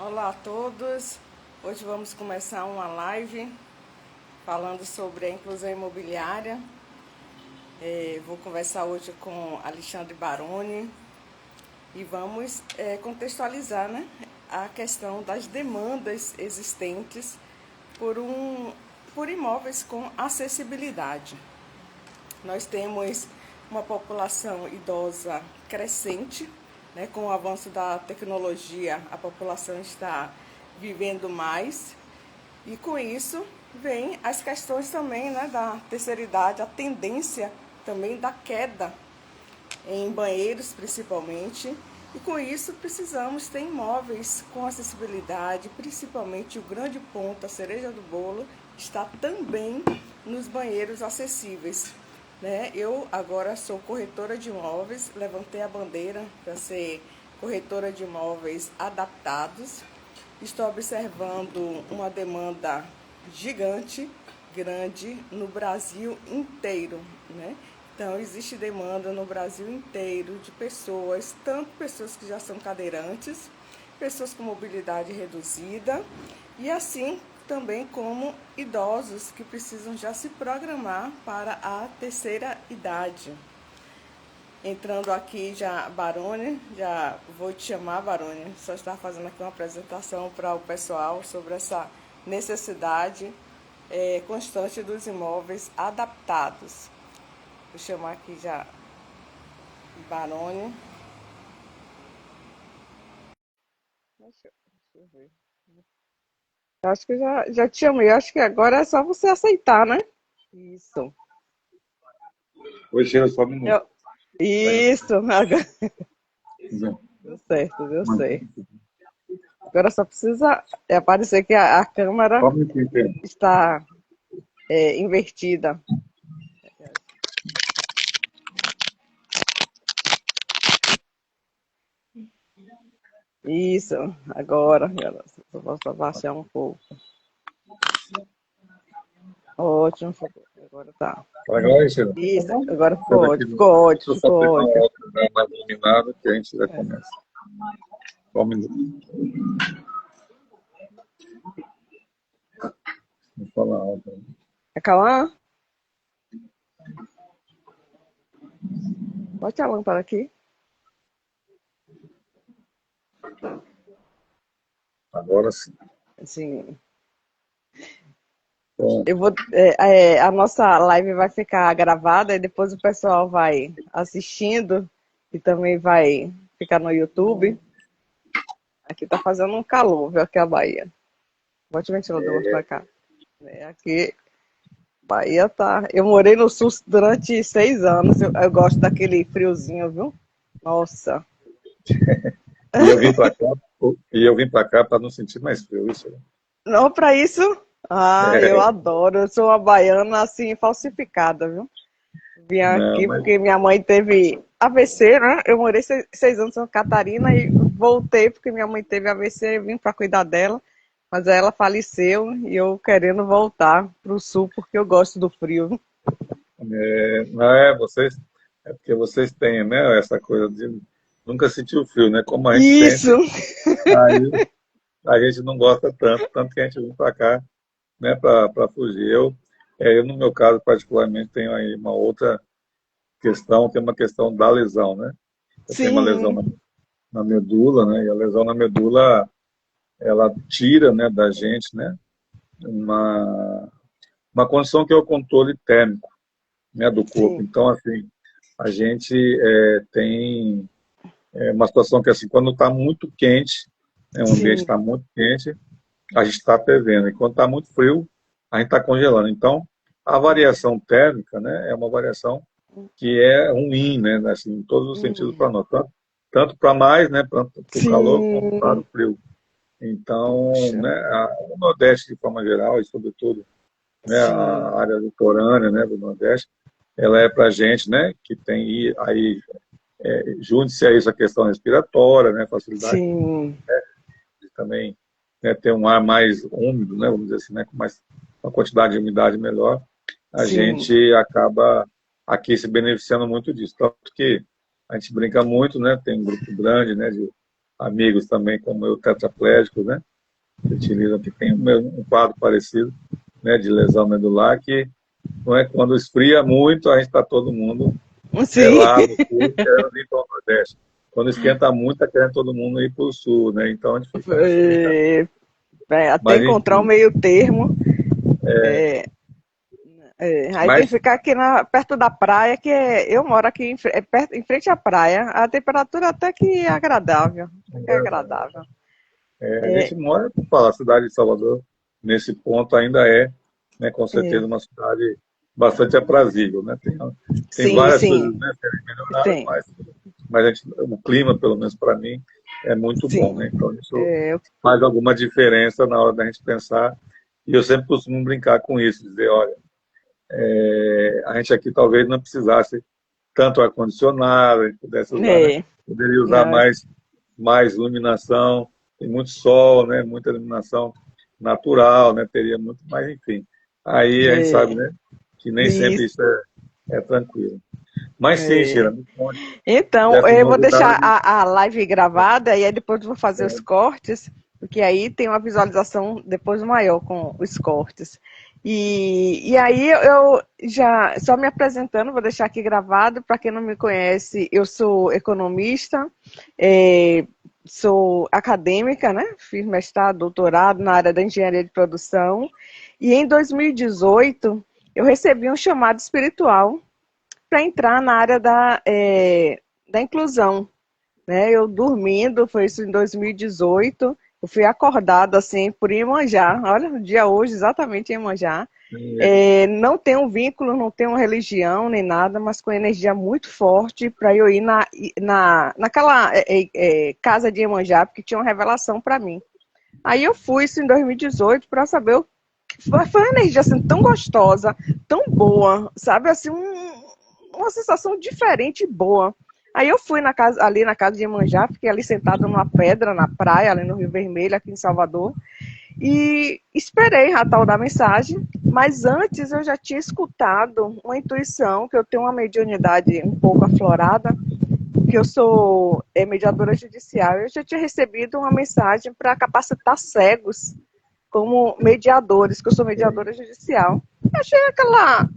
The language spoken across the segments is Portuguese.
Olá a todos, hoje vamos começar uma live falando sobre a inclusão imobiliária. Vou conversar hoje com Alexandre Baroni e vamos contextualizar, né, a questão das demandas existentes por imóveis com acessibilidade. Nós temos uma população idosa crescente, né? Com o avanço da tecnologia, a população está vivendo mais e com isso vem as questões também, né, da terceira idade, a tendência também da queda em banheiros principalmente. E com isso precisamos ter imóveis com acessibilidade, principalmente o grande ponto, a cereja do bolo, está também nos banheiros acessíveis. Né? Eu agora sou corretora de imóveis, levantei a bandeira para ser corretora de imóveis adaptados. Estou observando uma demanda gigante, grande, no Brasil inteiro, né? Então, existe demanda no Brasil inteiro de pessoas, tanto pessoas que já são cadeirantes, pessoas com mobilidade reduzida e assim também como idosos que precisam já se programar para a terceira idade. Entrando aqui já, Baroni, já vou te chamar, Baroni, só está fazendo aqui uma apresentação para o pessoal sobre essa necessidade constante dos imóveis adaptados. Vou chamar aqui já Baroni. Deixa eu ver. Eu acho que já te chamei. Eu acho que agora é só você aceitar, né? Isso. Oi, Sheila, só um minuto. Isso. Agora... Não. Deu certo, deu certo. Agora só precisa aparecer que a câmera Só um minutinho, Sheila. está invertida. Isso, agora. Eu posso abaixar um pouco. Ótimo, agora tá. Tá legal aí, Sheila? Isso, agora Sai ficou daqui ótimo, ficou ótimo, deixa eu só ficou pegar uma ótimo. outra mais iluminada que a gente já começa. Só um minuto. Vou falar alto. Acalma, bote a lâmpada aqui. Agora sim. Assim, Bom, eu vou, a nossa live vai ficar gravada e depois o pessoal vai assistindo e também vai ficar no YouTube. Aqui tá fazendo um calor, viu? Aqui é a Bahia. Bote o ventilador pra cá. Aqui, Bahia tá. Eu morei no sul durante 6 anos. Eu gosto daquele friozinho, viu? Nossa. e eu vim para cá, para não sentir mais frio, isso. Não, pra isso. Ah, eu É, adoro. Eu sou uma baiana assim, falsificada, viu? Vim não, aqui mas porque minha mãe teve AVC, né? Eu morei 6 anos em Santa Catarina e voltei porque minha mãe teve AVC, eu vim para cuidar dela, mas aí ela faleceu e eu querendo voltar para o sul porque eu gosto do frio. não é vocês, é porque vocês têm, né, essa coisa de nunca sentir o frio, né? Como a gente Isso! sente, aí a gente não gosta tanto, tanto que a gente vem para cá, né, para fugir. Eu, no meu caso, particularmente, tenho aí uma outra questão, que é uma questão da lesão, né? Eu tenho uma lesão Sim, na medula, né? E a lesão na medula, ela tira, né, da gente, né, uma, uma condição que é o controle térmico, né, do corpo. sim, Então, assim, a gente tem uma situação que, assim, quando está muito quente, né, o ambiente sim, está muito quente, a gente está fervendo. E quando está muito frio, a gente está congelando. Então, a variação térmica, né, é uma variação que é ruim, né, assim, em todos os sentidos para nós, tanto para mais, né, para o calor, como para sim. o frio. Então, Puxa, né, o Nordeste, de forma geral, e sobretudo, né, sim, a área litorânea, né, do Nordeste, ela é para gente, né, que tem aí, junte-se a isso a questão respiratória, né, facilidade sim, de também, né, ter um ar mais úmido, né, vamos dizer assim, né, com mais uma quantidade de umidade melhor, a sim, gente acaba aqui se beneficiando muito disso. Tanto que a gente brinca muito, né, tem um grupo grande, né, de amigos também, como eu, tetraplégicos, né? Que utilizam, que tem um quadro parecido, né, de lesão medular, que não é quando esfria muito, a gente está todo mundo Sim, lá no sul, querendo ir para o Nordeste. Quando esquenta muito, está querendo todo mundo ir para o sul, né? Então a gente fica nesse meio caminho. até Mas encontrar o enfim, meio termo. É, aí tem que mas ficar aqui perto da praia, eu moro aqui em frente à praia. A temperatura até que é agradável. Até que é agradável. a gente mora, como fala, a cidade de Salvador, nesse ponto ainda é, né, com certeza, É, uma cidade bastante aprazível, né? Tem sim, várias coisas, sim, né, serem melhoradas, tem. mas o clima, pelo menos para mim, é muito bom, né? Sim. Então isso É, faz alguma diferença na hora da gente pensar. E eu sempre costumo brincar com isso, dizer, olha, a gente aqui talvez não precisasse tanto ar-condicionado, a gente pudesse usar, né? é, Poderia usar não, mais iluminação, tem muito sol, né? Muita iluminação natural, né? Teria muito, mas enfim. Aí a gente sabe, é, né? Que nem sempre isso, isso é tranquilo. Mas sim, Sheila, é. me conte Então, dessa eu vou deixar novidade. a live gravada e aí depois eu vou fazer os cortes, porque aí tem uma visualização depois maior com os cortes. E aí eu já, só me apresentando, vou deixar aqui gravado, para quem não me conhece, eu sou economista, é, sou acadêmica, né? Fiz mestrado, doutorado na área da engenharia de produção, e em 2018 eu recebi um chamado espiritual para entrar na área da inclusão, né? Eu dormindo, foi isso em 2018, eu fui acordada assim por Iemanjá, olha, o dia hoje exatamente em Iemanjá. Não tenho vínculo, não tenho religião nem nada, mas com energia muito forte para eu ir naquela casa de Iemanjá, porque tinha uma revelação para mim. Aí eu fui isso em 2018 para saber o que foi uma energia assim, tão gostosa, tão boa, sabe? Assim, uma sensação diferente e boa. Aí eu fui ali na casa de Iemanjá, fiquei ali sentada numa pedra na praia, ali no Rio Vermelho, aqui em Salvador, e esperei a tal da mensagem, mas antes eu já tinha escutado uma intuição, que eu tenho uma mediunidade um pouco aflorada, que eu sou mediadora judicial, eu já tinha recebido uma mensagem para capacitar cegos como mediadores, que eu sou mediadora judicial. Eu achei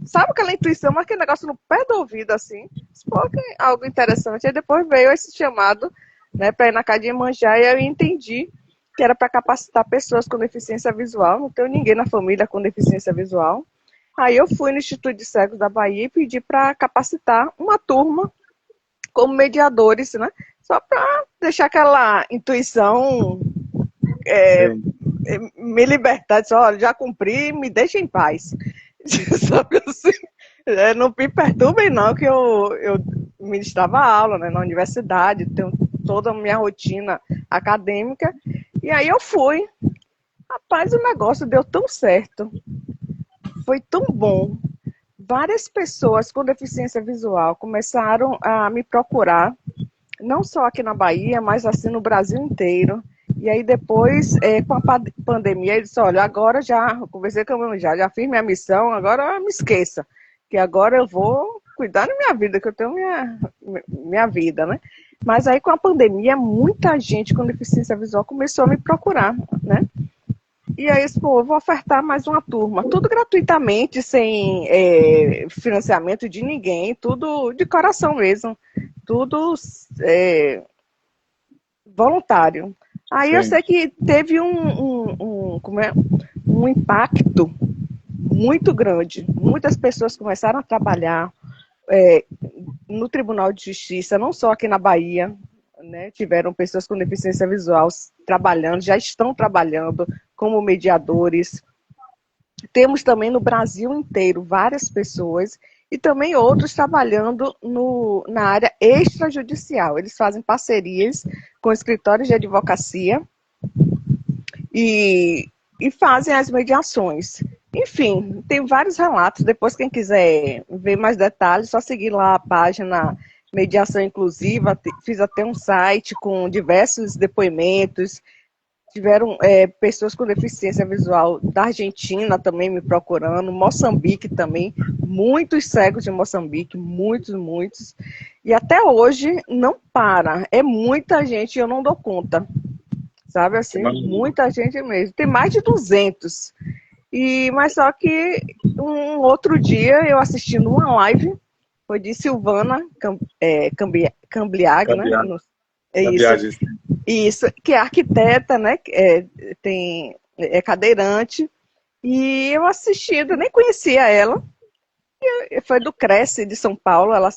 sabe aquela intuição, mas aquele negócio no pé do ouvido, assim, pô, que é algo interessante. Aí depois veio esse chamado, né, para ir na casa de Iemanjá, e eu entendi que era para capacitar pessoas com deficiência visual, não tenho ninguém na família com deficiência visual. Aí eu fui no Instituto de Cegos da Bahia e pedi para capacitar uma turma como mediadores, né? Só para deixar aquela intuição Sim, me libertar, disse, olha, já cumpri, me deixa em paz. Sabe assim? Não me perturbem não, que eu ministrava aula, né, na universidade, tenho toda a minha rotina acadêmica, e aí eu fui. Rapaz, o negócio deu tão certo, foi tão bom. Várias pessoas com deficiência visual começaram a me procurar, não só aqui na Bahia, mas assim no Brasil inteiro. E aí depois, com a pandemia, ele disse, olha, agora já conversei com a já fiz minha missão, agora me esqueça, que agora eu vou cuidar da minha vida, que eu tenho minha vida, né? Mas aí com a pandemia, muita gente com deficiência visual começou a me procurar, né? E aí, pô, eu vou ofertar mais uma turma, tudo gratuitamente, sem financiamento de ninguém, tudo de coração mesmo, tudo voluntário. Aí eu sim. sei que teve um impacto muito grande. Muitas pessoas começaram a trabalhar é, no Tribunal de Justiça, não só aqui na Bahia, né, tiveram pessoas com deficiência visual trabalhando, já estão trabalhando como mediadores. Temos também no Brasil inteiro várias pessoas e também outros trabalhando na área extrajudicial. Eles fazem parcerias com escritórios de advocacia e, e fazem as mediações. Enfim, tem vários relatos. Depois, quem quiser ver mais detalhes, só seguir lá a página Mediação Inclusiva. Fiz até um site com diversos depoimentos. Tiveram pessoas com deficiência visual da Argentina também me procurando, Moçambique também, muitos cegos de Moçambique, muitos, muitos. E até hoje não para, é muita gente, eu não dou conta, sabe assim, muita gente mesmo. Tem mais de 200. Mas só que um outro dia eu assistindo uma live, foi de Silvana Cambiag, né? É isso. Isso, que é arquiteta, né? É cadeirante. E eu assistindo, nem conhecia ela. Foi do Cresce de São Paulo, ela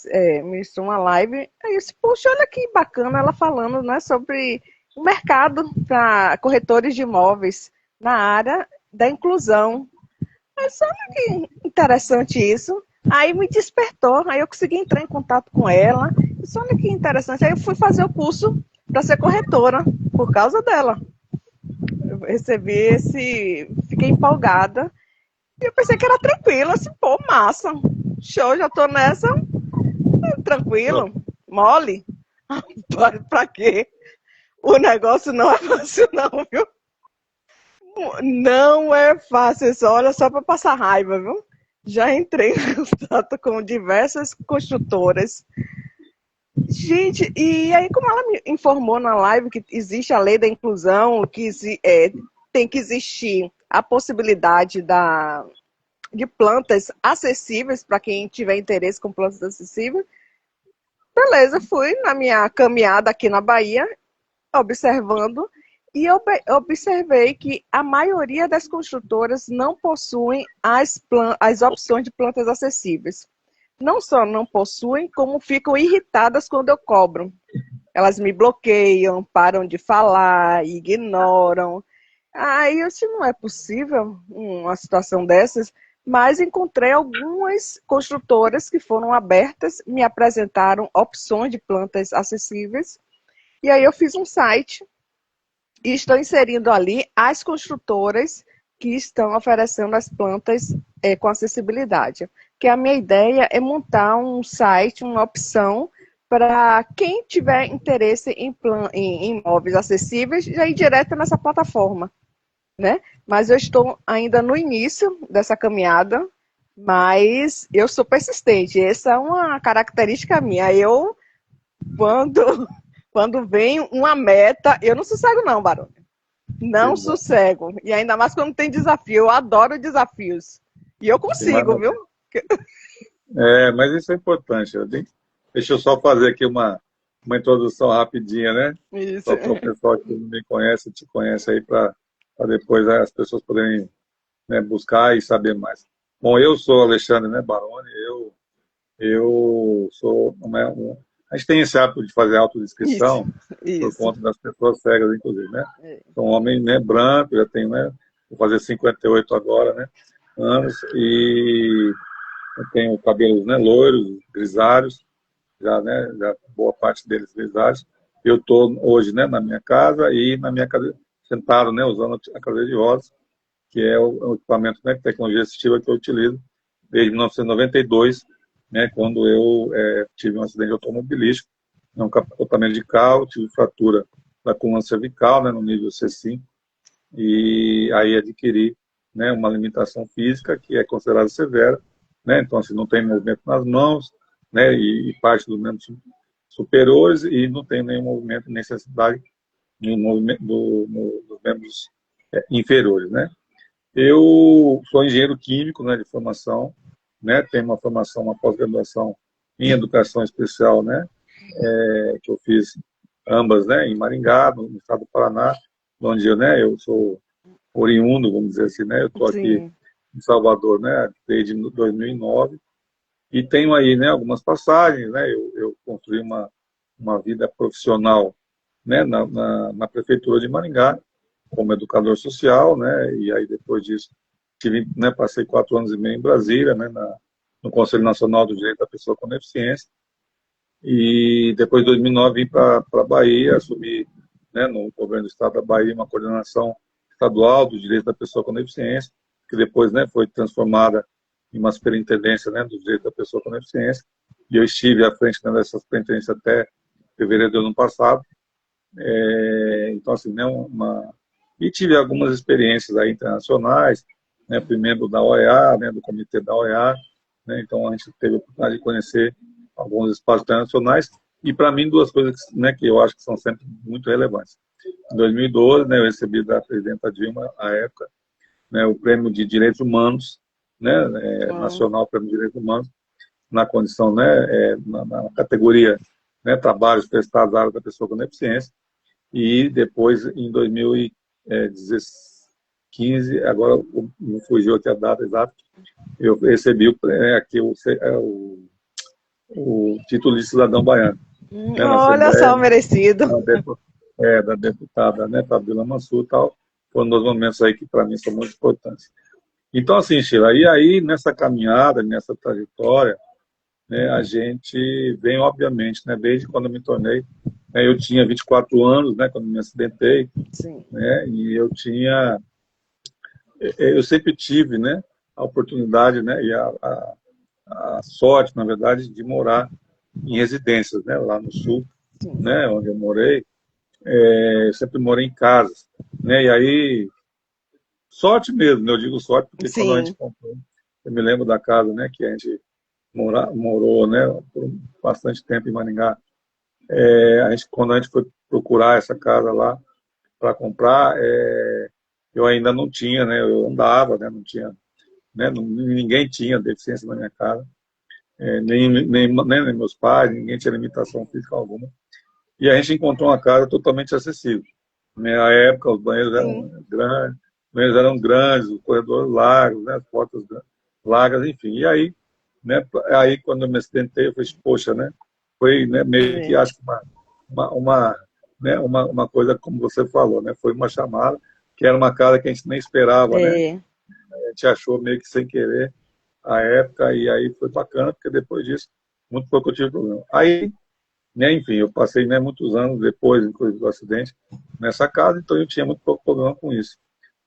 ministrou uma live. Aí eu disse, poxa, olha que bacana ela falando, né, sobre o mercado para corretores de imóveis na área da inclusão. Mas olha que interessante isso. Aí me despertou, aí eu consegui entrar em contato com ela. Disse, olha que interessante. Aí eu fui fazer o curso para ser corretora, por causa dela. Eu fiquei empolgada. E eu pensei que era tranquilo, assim, pô, massa. Show, já tô nessa. Tranquilo, mole. Pra quê? O negócio não é fácil não, viu? Não é fácil, olha, só para passar raiva, viu? Já entrei em contato com diversas construtoras. Gente, e aí como ela me informou na live que existe a lei da inclusão, que tem que existir a possibilidade de plantas acessíveis para quem tiver interesse com plantas acessíveis, beleza, fui na minha caminhada aqui na Bahia, observando, e eu observei que a maioria das construtoras não possuem as opções de plantas acessíveis. Não só não possuem, como ficam irritadas quando eu cobro. Elas me bloqueiam, param de falar, ignoram. Aí eu disse, não é possível uma situação dessas, mas encontrei algumas construtoras que foram abertas, me apresentaram opções de plantas acessíveis, e aí eu fiz um site e estou inserindo ali as construtoras que estão oferecendo as plantas com acessibilidade. Que a minha ideia é montar um site, uma opção para quem tiver interesse em imóveis acessíveis, já ir direto nessa plataforma, né? Mas eu estou ainda no início dessa caminhada, mas eu sou persistente. Essa é uma característica minha. Eu, quando vem uma meta, eu não sossego não, Barone. Não sossego. E ainda mais quando tem desafio. Eu adoro desafios. E eu consigo, viu? Mas isso é importante. Deixa eu só fazer aqui uma introdução rapidinha, né? Isso. Só para o pessoal que não me conhece, te conhece aí, para depois as pessoas poderem, né, buscar e saber mais. Bom, eu sou Alexandre, né, Baroni, eu sou a gente tem esse hábito de fazer autodescrição por conta das pessoas cegas, inclusive, né? Sou um homem, né, branco, já tenho, né, vou fazer 58 agora, né, anos, e eu tenho cabelos, né, loiros, grisalhos, já boa parte deles grisalhos. Eu estou hoje, né, na minha casa e na minha cadeira, sentado, né, usando a cadeira de rodas, que é o equipamento, né, de tecnologia assistiva que eu utilizo desde 1992, né, quando eu tive um acidente automobilístico, um capotamento de carro, tive fratura da coluna cervical, né, no nível C5, e aí adquiri, né, uma limitação física que é considerada severa, né, então assim, não tem movimento nas mãos, né, e parte dos membros superiores, e não tem nenhum movimento, necessidade no movimento dos membros inferiores, né. Eu sou engenheiro químico, né, de formação, né, tenho uma formação, uma pós-graduação em educação especial, né, que eu fiz ambas, né, em Maringá, no estado do Paraná, onde eu sou oriundo, vamos dizer assim, né, eu estou aqui em Salvador, né, desde 2009, e tenho aí, né, algumas passagens, né, eu construí uma vida profissional, né, na prefeitura de Maringá, como educador social, né, e aí depois disso passei 4 anos e meio em Brasília, né, no Conselho Nacional do Direito da Pessoa com Deficiência, e depois de 2009 vim para a Bahia, assumi, né, no governo do estado da Bahia uma coordenação estadual do direito da pessoa com deficiência, que depois, né, foi transformada em uma superintendência, né, do direito da pessoa com deficiência, e eu estive à frente, né, dessa superintendência até fevereiro do ano passado. Então, assim, né, E tive algumas experiências aí internacionais, né, fui membro da OEA, né, do comitê da OEA, né, então a gente teve a oportunidade de conhecer alguns espaços internacionais, e para mim duas coisas, né, que eu acho que são sempre muito relevantes. Em 2012, né, eu recebi da presidenta Dilma, à época, né, o Prêmio de Direitos Humanos, né, Nacional Prêmio de Direitos Humanos, na condição, né, na categoria, né, trabalhos prestados à área da pessoa com deficiência, e depois, em 2015, agora me fugiu aqui a data exata, eu recebi aqui o título de cidadão baiano, né, na Olha Assembleia, só, merecido. da deputada, né, Fabíola Mansur e tal, foram dois momentos aí que para mim são muito importantes. Então, assim, Sheila, e aí nessa caminhada, nessa trajetória, né, a gente vem, obviamente, né, desde quando eu me tornei, né, eu tinha 24 anos, né, quando me acidentei, Sim. né, e eu sempre tive, né, a oportunidade, né, e a sorte, na verdade, de morar em residências, né, lá no sul, Sim. né, onde eu morei, eu sempre morei em casas, né, e aí sorte mesmo, né, eu digo sorte porque quando a gente Sim. comprou, eu me lembro da casa, né, que a gente morou, né, por bastante tempo em Maringá. Quando a gente foi procurar essa casa lá para comprar, eu ainda não tinha, né, eu andava, né, não tinha, né, ninguém tinha deficiência na minha casa, nem meus pais, ninguém tinha limitação física alguma. E a gente encontrou uma casa totalmente acessível. Na época, os banheiros Sim. eram grandes, os corredores largos, né, as portas largas, enfim. E aí, né, aí quando eu me acidentei, eu falei, poxa, né, foi, né, meio que acho que uma coisa como você falou, né, foi uma chamada, que era uma casa que a gente nem esperava, né, É. a gente achou meio que sem querer a época, e aí foi bacana, porque depois disso, muito pouco eu tive problema. Aí, né, enfim, eu passei, né, muitos anos depois, inclusive, do acidente, nessa casa, então eu tinha muito pouco problema com isso,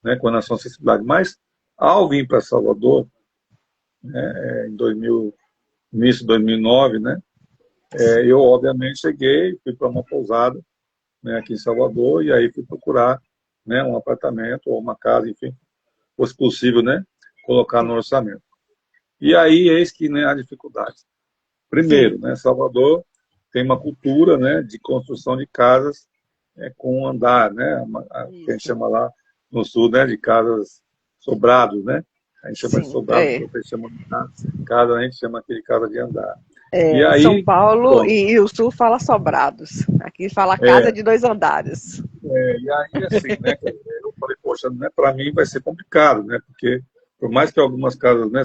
né, com relação à acessibilidade. Mas, ao vir para Salvador, né, em 2000, início de 2009, né, eu, obviamente, cheguei, fui para uma pousada, né, aqui em Salvador, e aí fui procurar, né, um apartamento ou uma casa, enfim, fosse possível, né, colocar no orçamento. E aí, eis que, né, a dificuldade. Sim. Primeiro, né, Salvador tem uma cultura, né, de construção de casas com andar, né, que a gente Isso. chama lá no sul, né, de casas sobrados, né? A gente chama de Sim. sobrado, vocês chamam de casa, a gente chama aqui de casa de andar. E São aí, Paulo pronto, e o Sul fala sobrados. Aqui fala casa é, de 2 andares. e aí assim, né, eu falei, poxa, né, para mim vai ser complicado, né, porque por mais que algumas casas, né,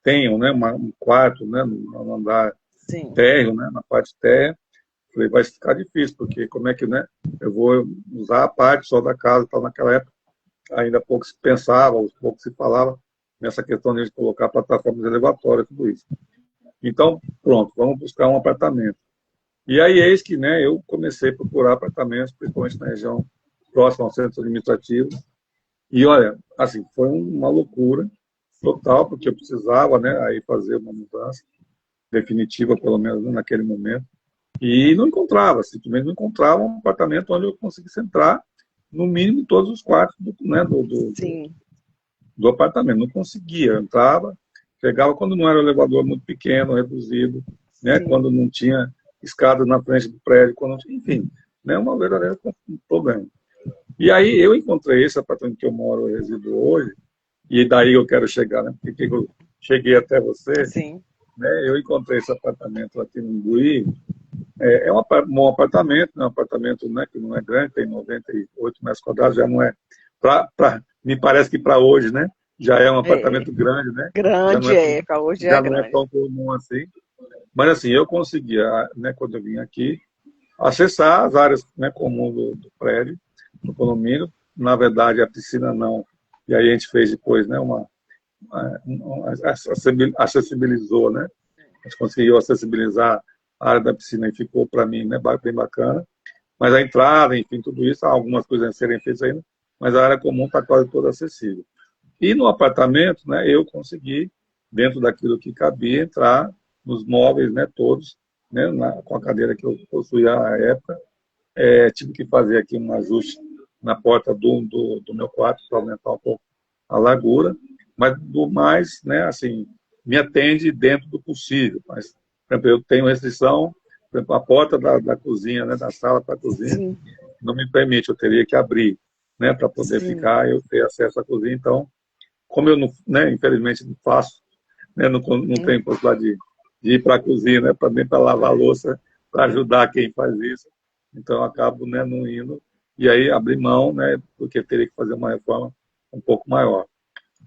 tenham, né, um quarto, né, no andar Sim. térreo, né, na parte térrea, falei, vai ficar difícil, porque como é que, né, eu vou usar a parte só da casa, tal, naquela época ainda pouco se pensava, pouco se falava nessa questão de colocar plataformas elevatórias, tudo isso. Então, pronto, vamos buscar um apartamento. E aí, eis que, né, eu comecei a procurar apartamentos, principalmente na região próxima ao centro administrativo. E, olha, assim, foi uma loucura total, porque eu precisava, né, aí fazer uma mudança definitiva, pelo menos naquele momento. E não encontrava, simplesmente não encontrava um apartamento onde eu conseguisse entrar, no mínimo, em todos os quartos Sim. do apartamento. Não conseguia, eu entrava, chegava quando não era um elevador muito pequeno, reduzido, né, Sim. quando não tinha escada na frente do prédio, quando não tinha, enfim, né, uma verdadeira problema. E aí eu encontrei esse apartamento que eu moro, eu resido hoje, e daí eu quero chegar, né, porque eu cheguei até você, Sim. né, eu encontrei esse apartamento aqui no Imbuí. É um bom apartamento, né, um apartamento, né, que não é grande, tem 98 metros quadrados, já não é, me parece que para hoje, né, já é um É. apartamento grande, né, Grande é, para hoje é já não é grande. tão comum assim, mas assim, eu conseguia, né, quando eu vim aqui, acessar as áreas, né, comuns do prédio, do condomínio, na verdade a piscina não, e aí a gente fez depois, né, acessibilizou, né, a gente conseguiu acessibilizar a área da piscina e ficou para mim, né, bem bacana. Mas a entrada, enfim, tudo isso, há algumas coisas a serem feitas ainda, mas a área comum está quase toda acessível. E no apartamento, né, eu consegui, dentro daquilo que cabia, entrar nos móveis, né, todos, né, com a cadeira que eu possuía à época. Tive que fazer aqui um ajuste na porta do meu quarto para aumentar um pouco a largura, mas do mais, né, assim, me atende dentro do possível. Mas, por exemplo, eu tenho restrição, por exemplo, a porta da cozinha, né, da sala para a cozinha, sim, não me permite, eu teria que abrir, né, para poder sim. ficar, eu ter acesso à cozinha. Então, como eu não, né, infelizmente não faço, né, não tenho possibilidade de ir para a cozinha, né, também para lavar a louça, para ajudar quem faz isso. Então, eu acabo, né, não indo. E aí, abrir mão, né, porque teria que fazer uma reforma um pouco maior.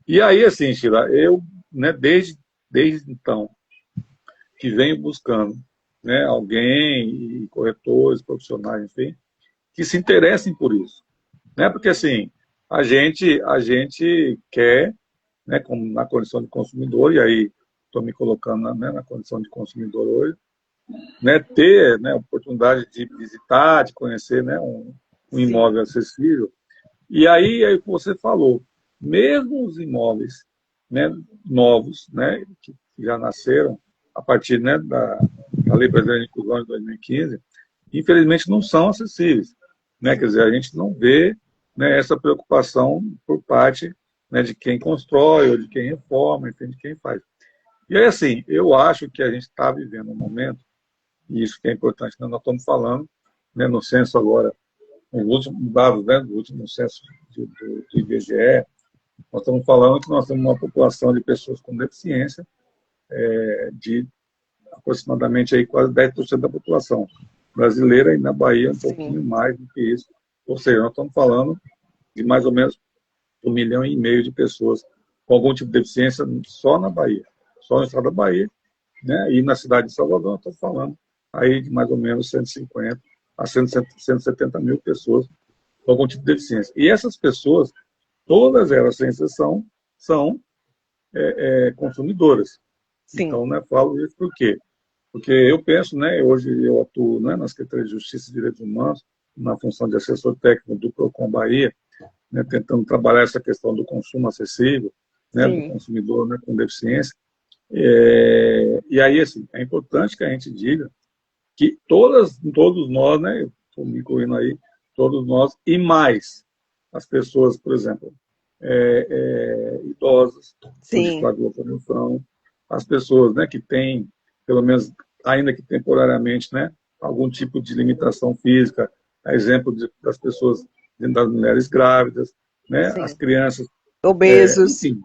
E aí, assim, Sheila, eu, né, desde então, que venho buscando, né, alguém, e corretores, profissionais, enfim, que se interessem por isso. Né? Porque, assim, a gente quer, né, como na condição de consumidor, e aí estou me colocando, né, na condição de consumidor hoje, né, ter, né, a oportunidade de visitar, de conhecer, né, um Sim, imóvel acessível. E aí que você falou, mesmo os imóveis, né, novos, né, que já nasceram a partir, né, da Lei Brasileira de Inclusão de 2015, infelizmente não são acessíveis. Né? Quer dizer, a gente não vê, né, essa preocupação por parte, né, de quem constrói, ou de quem reforma, enfim, de quem faz. E aí, assim, eu acho que a gente está vivendo um momento, e isso que é importante, né, nós estamos falando, né, no censo agora, nos últimos dados, né, do último censo do IBGE, nós estamos falando que nós temos uma população de pessoas com deficiência de aproximadamente aí quase 10% da população brasileira, e na Bahia um sim. pouquinho mais do que isso. Ou seja, nós estamos falando de mais ou menos 1,5 milhão de pessoas com algum tipo de deficiência só na Bahia, só no estado da Bahia, né? E na cidade de Salvador nós estamos falando aí de mais ou menos 150 a 170 mil pessoas com algum tipo de deficiência. E essas pessoas, todas elas, sem exceção, são consumidoras. Sim. Então, né, falo isso por quê? Porque eu penso, né, hoje eu atuo, né, na Secretaria de Justiça e Direitos Humanos, na função de assessor técnico do Procon Bahia, né, tentando trabalhar essa questão do consumo acessível, né, do Sim. consumidor, né, com deficiência. E aí, assim, é importante que a gente diga que todos nós, né, estou me incluindo aí, todos nós, e mais as pessoas, por exemplo, idosas, com Sim. dificuldade de locomoção, as pessoas, né, que têm, pelo menos, ainda que temporariamente, né, algum tipo de limitação física, a exemplo das pessoas, das mulheres grávidas, né, as Sim. crianças, Obesos. enfim,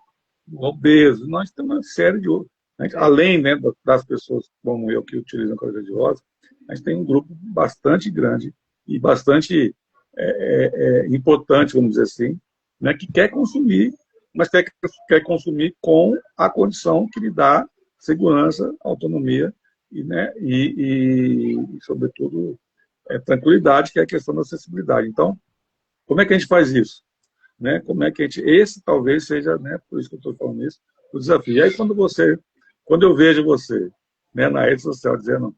obesos, nós temos uma série de outros. É. Além, né, das pessoas como eu que utilizam a cadeira de rodas, a gente tem um grupo bastante grande e bastante importante, vamos dizer assim, né, que quer consumir, mas quer consumir com a condição que lhe dá segurança, autonomia e, né, sobretudo, tranquilidade, que é a questão da acessibilidade. Então, como é que a gente faz isso? Né? Como é que a gente... Esse talvez seja, né, por isso que eu estou falando isso, o desafio. E aí, quando eu vejo você, né, na rede social dizendo,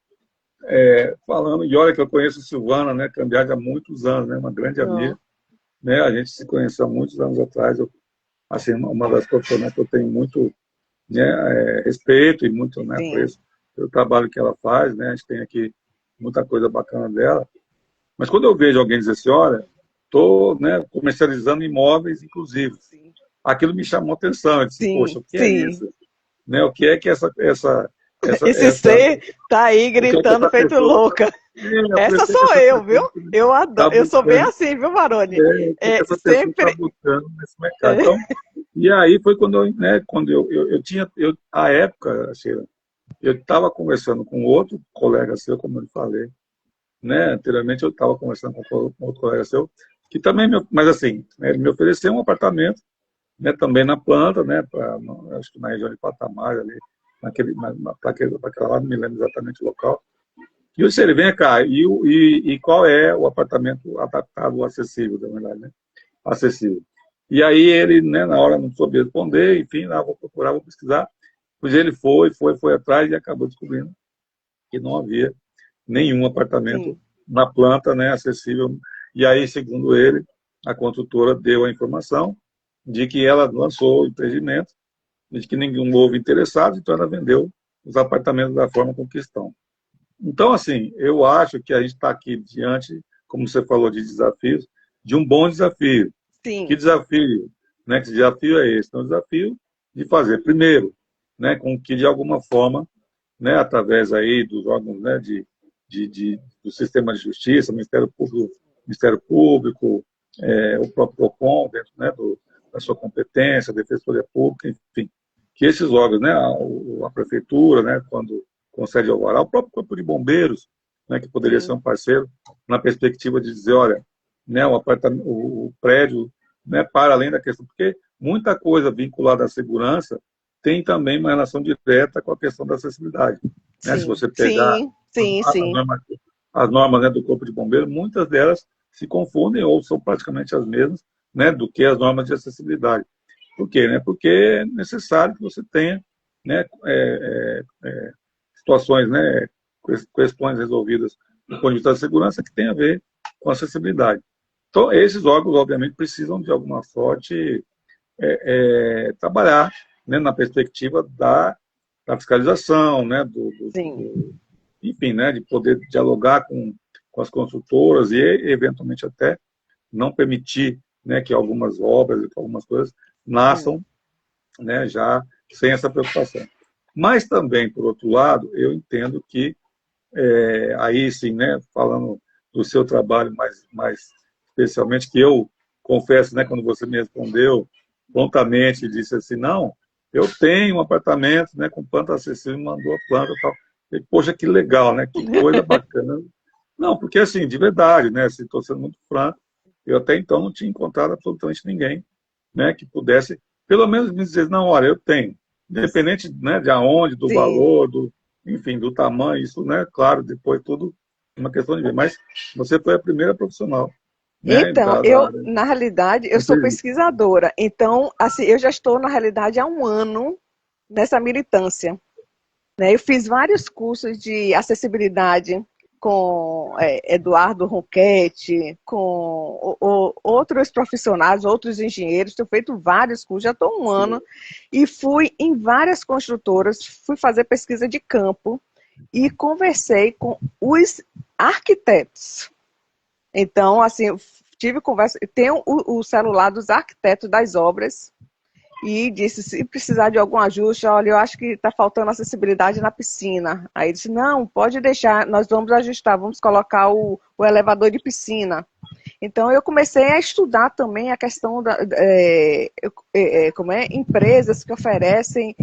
falando, e olha que eu conheço a Silvana, né, Cambiade há muitos anos, né, uma grande amiga, Não. né, a gente se conheceu há muitos anos atrás, assim, uma das profissionais que eu tenho muito, né, respeito e muito, né, Sim. apreço pelo trabalho que ela faz, né, a gente tem aqui muita coisa bacana dela, mas quando eu vejo alguém dizer assim, olha, estou, né, comercializando imóveis inclusivos, Sim. aquilo me chamou atenção, eu disse, poxa, Sim. o que é Sim. isso? Né, o que é que Esse ser tá aí o que é que gritando essa feito pessoa, louca. o Essa que é que sou essa eu, viu? pessoa Eu adoro. está Eu sou bem buscando, assim, viu, Maroni? o que é que essa pessoa está Sempre. buscando nesse mercado. É, Então, e aí foi quando eu tinha, à época, Sheila, eu estava conversando com outro colega seu, como eu lhe falei, né? Anteriormente eu estava conversando com outro colega seu, que também, mas assim, né, ele me ofereceu um apartamento, né, também na planta, né, acho que na região de Patamar, ali, para aquela lá, não me lembro exatamente o local. E eu disse, ele, vem cá, e qual é o apartamento adaptado, acessível, na verdade, né? Acessível. E aí ele, né, na hora não soube responder, enfim, lá, vou procurar, vou pesquisar. Pois ele foi atrás e acabou descobrindo que não havia nenhum apartamento sim. na planta, né, acessível. E aí, segundo ele, a construtora deu a informação de que ela lançou o empreendimento, de que ninguém houve interessado, então ela vendeu os apartamentos da forma com que estão. Então, assim, eu acho que a gente está aqui diante, como você falou, de desafios, de um bom desafio. Que sim, desafio? Né? Que desafio é esse? Então, o desafio de fazer, primeiro, né, com que, de alguma forma, né, através aí dos órgãos, né, do sistema de justiça, Ministério Público, o próprio PROCON, dentro, né, da sua competência, a Defensoria Pública, enfim, que esses órgãos, né, a Prefeitura, né, quando concede alvará, o próprio Corpo de Bombeiros, né, que poderia ser sim, um parceiro, na perspectiva de dizer, olha, né, o prédio, né, para além da questão, porque muita coisa vinculada à segurança tem também uma relação direta com a questão da acessibilidade. Né? Se sim, você pegar sim, sim, sim, as normas, né, do Corpo de Bombeiros, muitas delas se confundem ou são praticamente as mesmas, né, do que as normas de acessibilidade. Por quê? Né? Porque é necessário que você tenha, né, situações, né, questões resolvidas do ponto de vista da segurança que tem a ver com acessibilidade. Então, esses órgãos, obviamente, precisam, de alguma sorte, trabalhar, né, na perspectiva da fiscalização, né, sim. enfim, né, de poder dialogar com as construtoras e, eventualmente, até não permitir, né, que algumas obras e que algumas coisas Sim. nasçam, né, já sem essa preocupação. Mas também, por outro lado, eu entendo que, aí sim, né, falando do seu trabalho mais especialmente, que eu confesso, né, quando você me respondeu prontamente e disse assim, não, eu tenho um apartamento, né, com planta acessível, mandou a planta e tal. E, poxa, que legal, né, que coisa bacana. Não, porque assim, de verdade, né, estou sendo muito franco, eu até então não tinha encontrado absolutamente ninguém, né, que pudesse, pelo menos me dizer, não, olha, eu tenho, independente, né, de aonde, do Sim. valor, enfim, do tamanho, isso, né, claro, depois tudo é uma questão de ver, mas você foi a primeira profissional, né, Então, da eu, área na realidade, eu do sou serviço. pesquisadora. Então, assim, eu já estou, na realidade, há um ano nessa militância, né? Eu fiz vários cursos de acessibilidade com Eduardo Ronchetti, com outros profissionais, outros engenheiros. Tenho feito vários cursos, já estou há um ano, e fui em várias construtoras, fui fazer pesquisa de campo e conversei com os arquitetos. Então, assim, eu tive conversa, tenho o celular dos arquitetos das obras e disse, se precisar de algum ajuste, olha, eu acho que está faltando acessibilidade na piscina. Aí disse, não, pode deixar, nós vamos ajustar, vamos colocar o elevador de piscina. Então, eu comecei a estudar também a questão como empresas que oferecem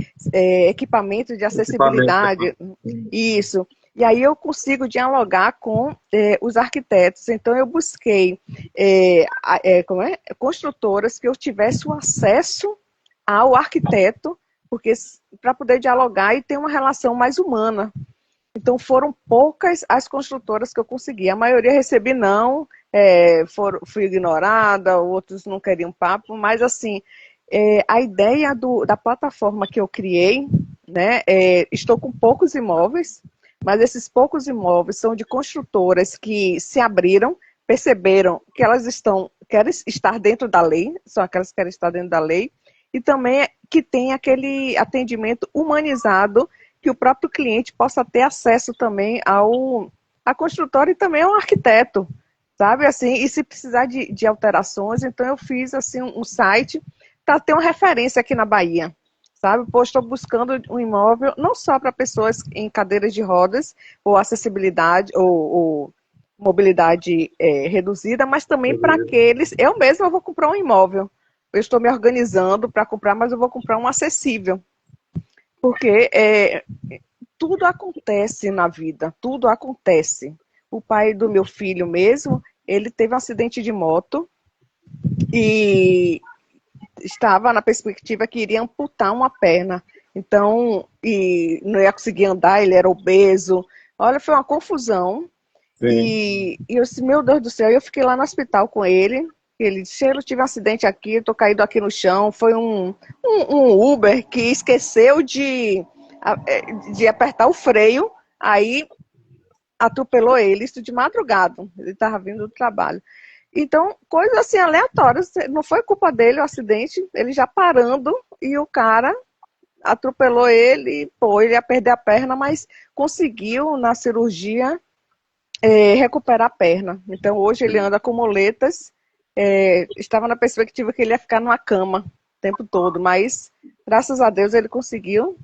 equipamento de Equipamento. acessibilidade, isso. E aí eu consigo dialogar com os arquitetos. Então, eu busquei construtoras que eu tivesse o acesso ao arquiteto, porque para poder dialogar e ter uma relação mais humana. Então foram poucas as construtoras que eu consegui. A maioria recebi não, fui ignorada, outros não queriam papo, mas assim, a ideia da plataforma que eu criei, né, estou com poucos imóveis, mas esses poucos imóveis são de construtoras que se abriram, perceberam que elas querem estar dentro da lei, são aquelas que querem estar dentro da lei, e também que tem aquele atendimento humanizado que o próprio cliente possa ter acesso também à construtora e também ao arquiteto, sabe? Assim, e se precisar de alterações, então eu fiz assim um site para ter uma referência aqui na Bahia, sabe? Pô, estou buscando um imóvel não só para pessoas em cadeiras de rodas ou acessibilidade ou mobilidade reduzida, mas também para aqueles. Eu mesma vou comprar um imóvel. Eu estou me organizando para comprar, mas eu vou comprar um acessível, porque tudo acontece na vida, tudo acontece. O pai do meu filho mesmo, ele teve um acidente de moto e estava na perspectiva que iria amputar uma perna. Então, e não ia conseguir andar, ele era obeso. Olha, foi uma confusão. Sim. E eu disse, meu Deus do céu, eu fiquei lá no hospital com ele. Ele disse, eu tive um acidente aqui, estou caído aqui no chão. Foi um Uber que esqueceu de apertar o freio, aí atropelou ele, isso de madrugada. Ele estava vindo do trabalho. Então, coisas assim aleatórias, não foi culpa dele o acidente, ele já parando e o cara atropelou ele, pô, ele ia perder a perna, mas conseguiu na cirurgia recuperar a perna. Então, hoje ele anda com muletas estava na perspectiva que ele ia ficar numa cama o tempo todo, mas graças a Deus ele conseguiu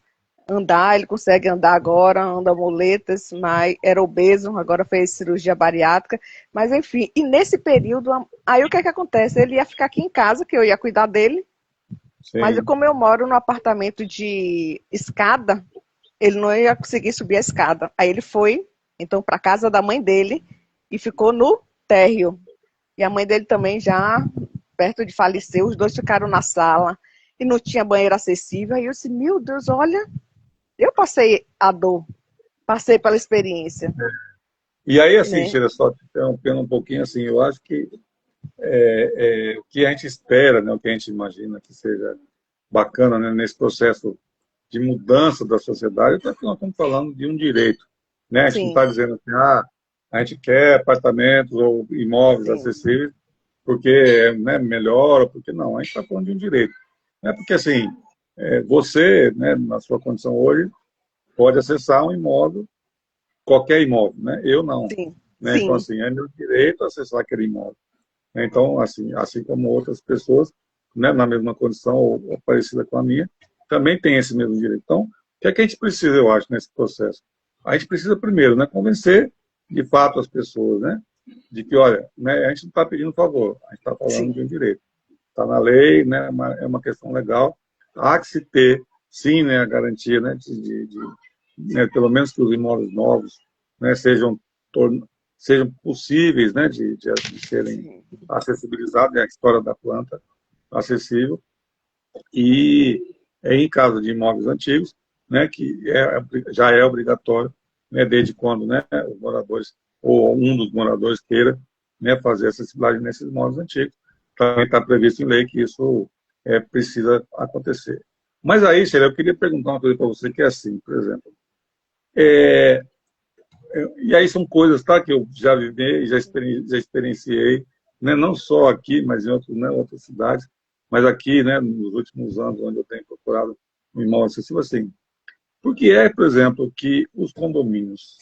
andar, ele consegue andar agora, anda muletas, mas era obeso, agora fez cirurgia bariátrica, mas enfim, e nesse período, aí o que é que acontece? Ele ia ficar aqui em casa, que eu ia cuidar dele, mas Sim. como eu moro num apartamento de escada, ele não ia conseguir subir a escada. Aí ele foi, então, para casa da mãe dele e ficou no térreo. E a mãe dele também já perto de falecer, os dois ficaram na sala e não tinha banheiro acessível. Aí eu disse, meu Deus, olha, eu passei a dor, passei pela experiência, E aí, assim, né? Sheila, só te interrompendo um pouquinho, assim, eu acho que o que a gente espera, né, o que a gente imagina que seja bacana, né, nesse processo de mudança da sociedade, até que nós estamos falando de um direito, né? A gente não Sim, está dizendo assim, a gente quer apartamentos ou imóveis sim, acessíveis porque é, né, melhor, ou porque não, a gente está falando de um direito. Não é porque, assim, você, né, na sua condição hoje, pode acessar um imóvel, qualquer imóvel, né? Eu não. sim, Né? Então, sim, assim, é meu direito acessar aquele imóvel. Né? Então, assim como outras pessoas, né, na mesma condição ou parecida com a minha, também tem esse mesmo direito. Então, o que é que a gente precisa, eu acho, nesse processo? A gente precisa, primeiro, né, convencer, de fato, as pessoas, né, de que, olha, né, a gente não está pedindo favor, a gente está falando de um sim, direito. Está na lei, né, é uma questão legal. Há que se ter, sim, né, a garantia, né, né, pelo menos que os imóveis novos, né, sejam possíveis, né, de serem sim, acessibilizados, é a história da planta acessível, e em caso de imóveis antigos, né, que já é obrigatório, né, desde quando, né, os moradores ou um dos moradores queira, né, fazer acessibilidade nesses imóveis antigos. Também está previsto em lei que isso precisa acontecer. Mas aí, Sheila, eu queria perguntar uma coisa para você, que é assim, por exemplo, é, e aí são coisas, tá, que eu já vivi, já experienciei, né, não só aqui, mas em outros, né, outras cidades, mas aqui, né, nos últimos anos, onde eu tenho procurado um imóvel acessível, assim, porque por exemplo, que os condomínios,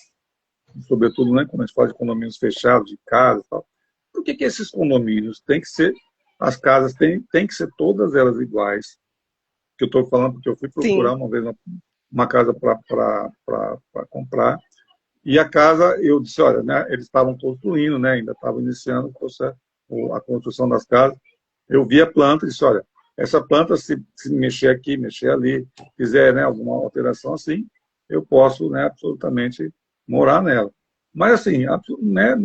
sobretudo, né, quando a gente fala de condomínios fechados, de casas e tal, por que esses condomínios têm que ser, as casas têm que ser todas elas iguais? Que eu estou falando porque eu fui procurar sim. uma vez uma casa para comprar, e a casa, eu disse, olha, né, eles estavam construindo, né, ainda estavam iniciando o processo, a construção das casas. Eu vi a planta e disse, olha, essa planta, se mexer aqui, mexer ali, fizer, né, alguma alteração assim, eu posso, né, absolutamente morar nela. Mas assim, né,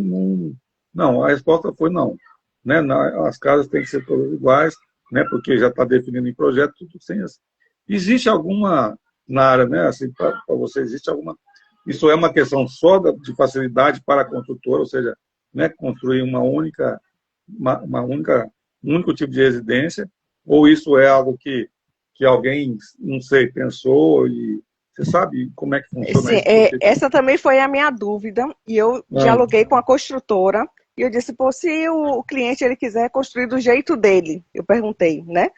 não, a resposta foi não. Né, as casas têm que ser todas iguais, né, porque já está definido em projeto, tudo sem assim. Existe alguma, na área, né, assim, para você, existe alguma, isso é uma questão só de facilidade para a construtora, ou seja, né, construir uma única, um único tipo de residência, ou isso é algo que alguém, não sei, pensou e você sabe como é que funciona Sim, isso? Porque, essa também foi a minha dúvida, e eu não, dialoguei com a construtora, e eu disse, pô, se o cliente ele quiser construir do jeito dele, eu perguntei, né?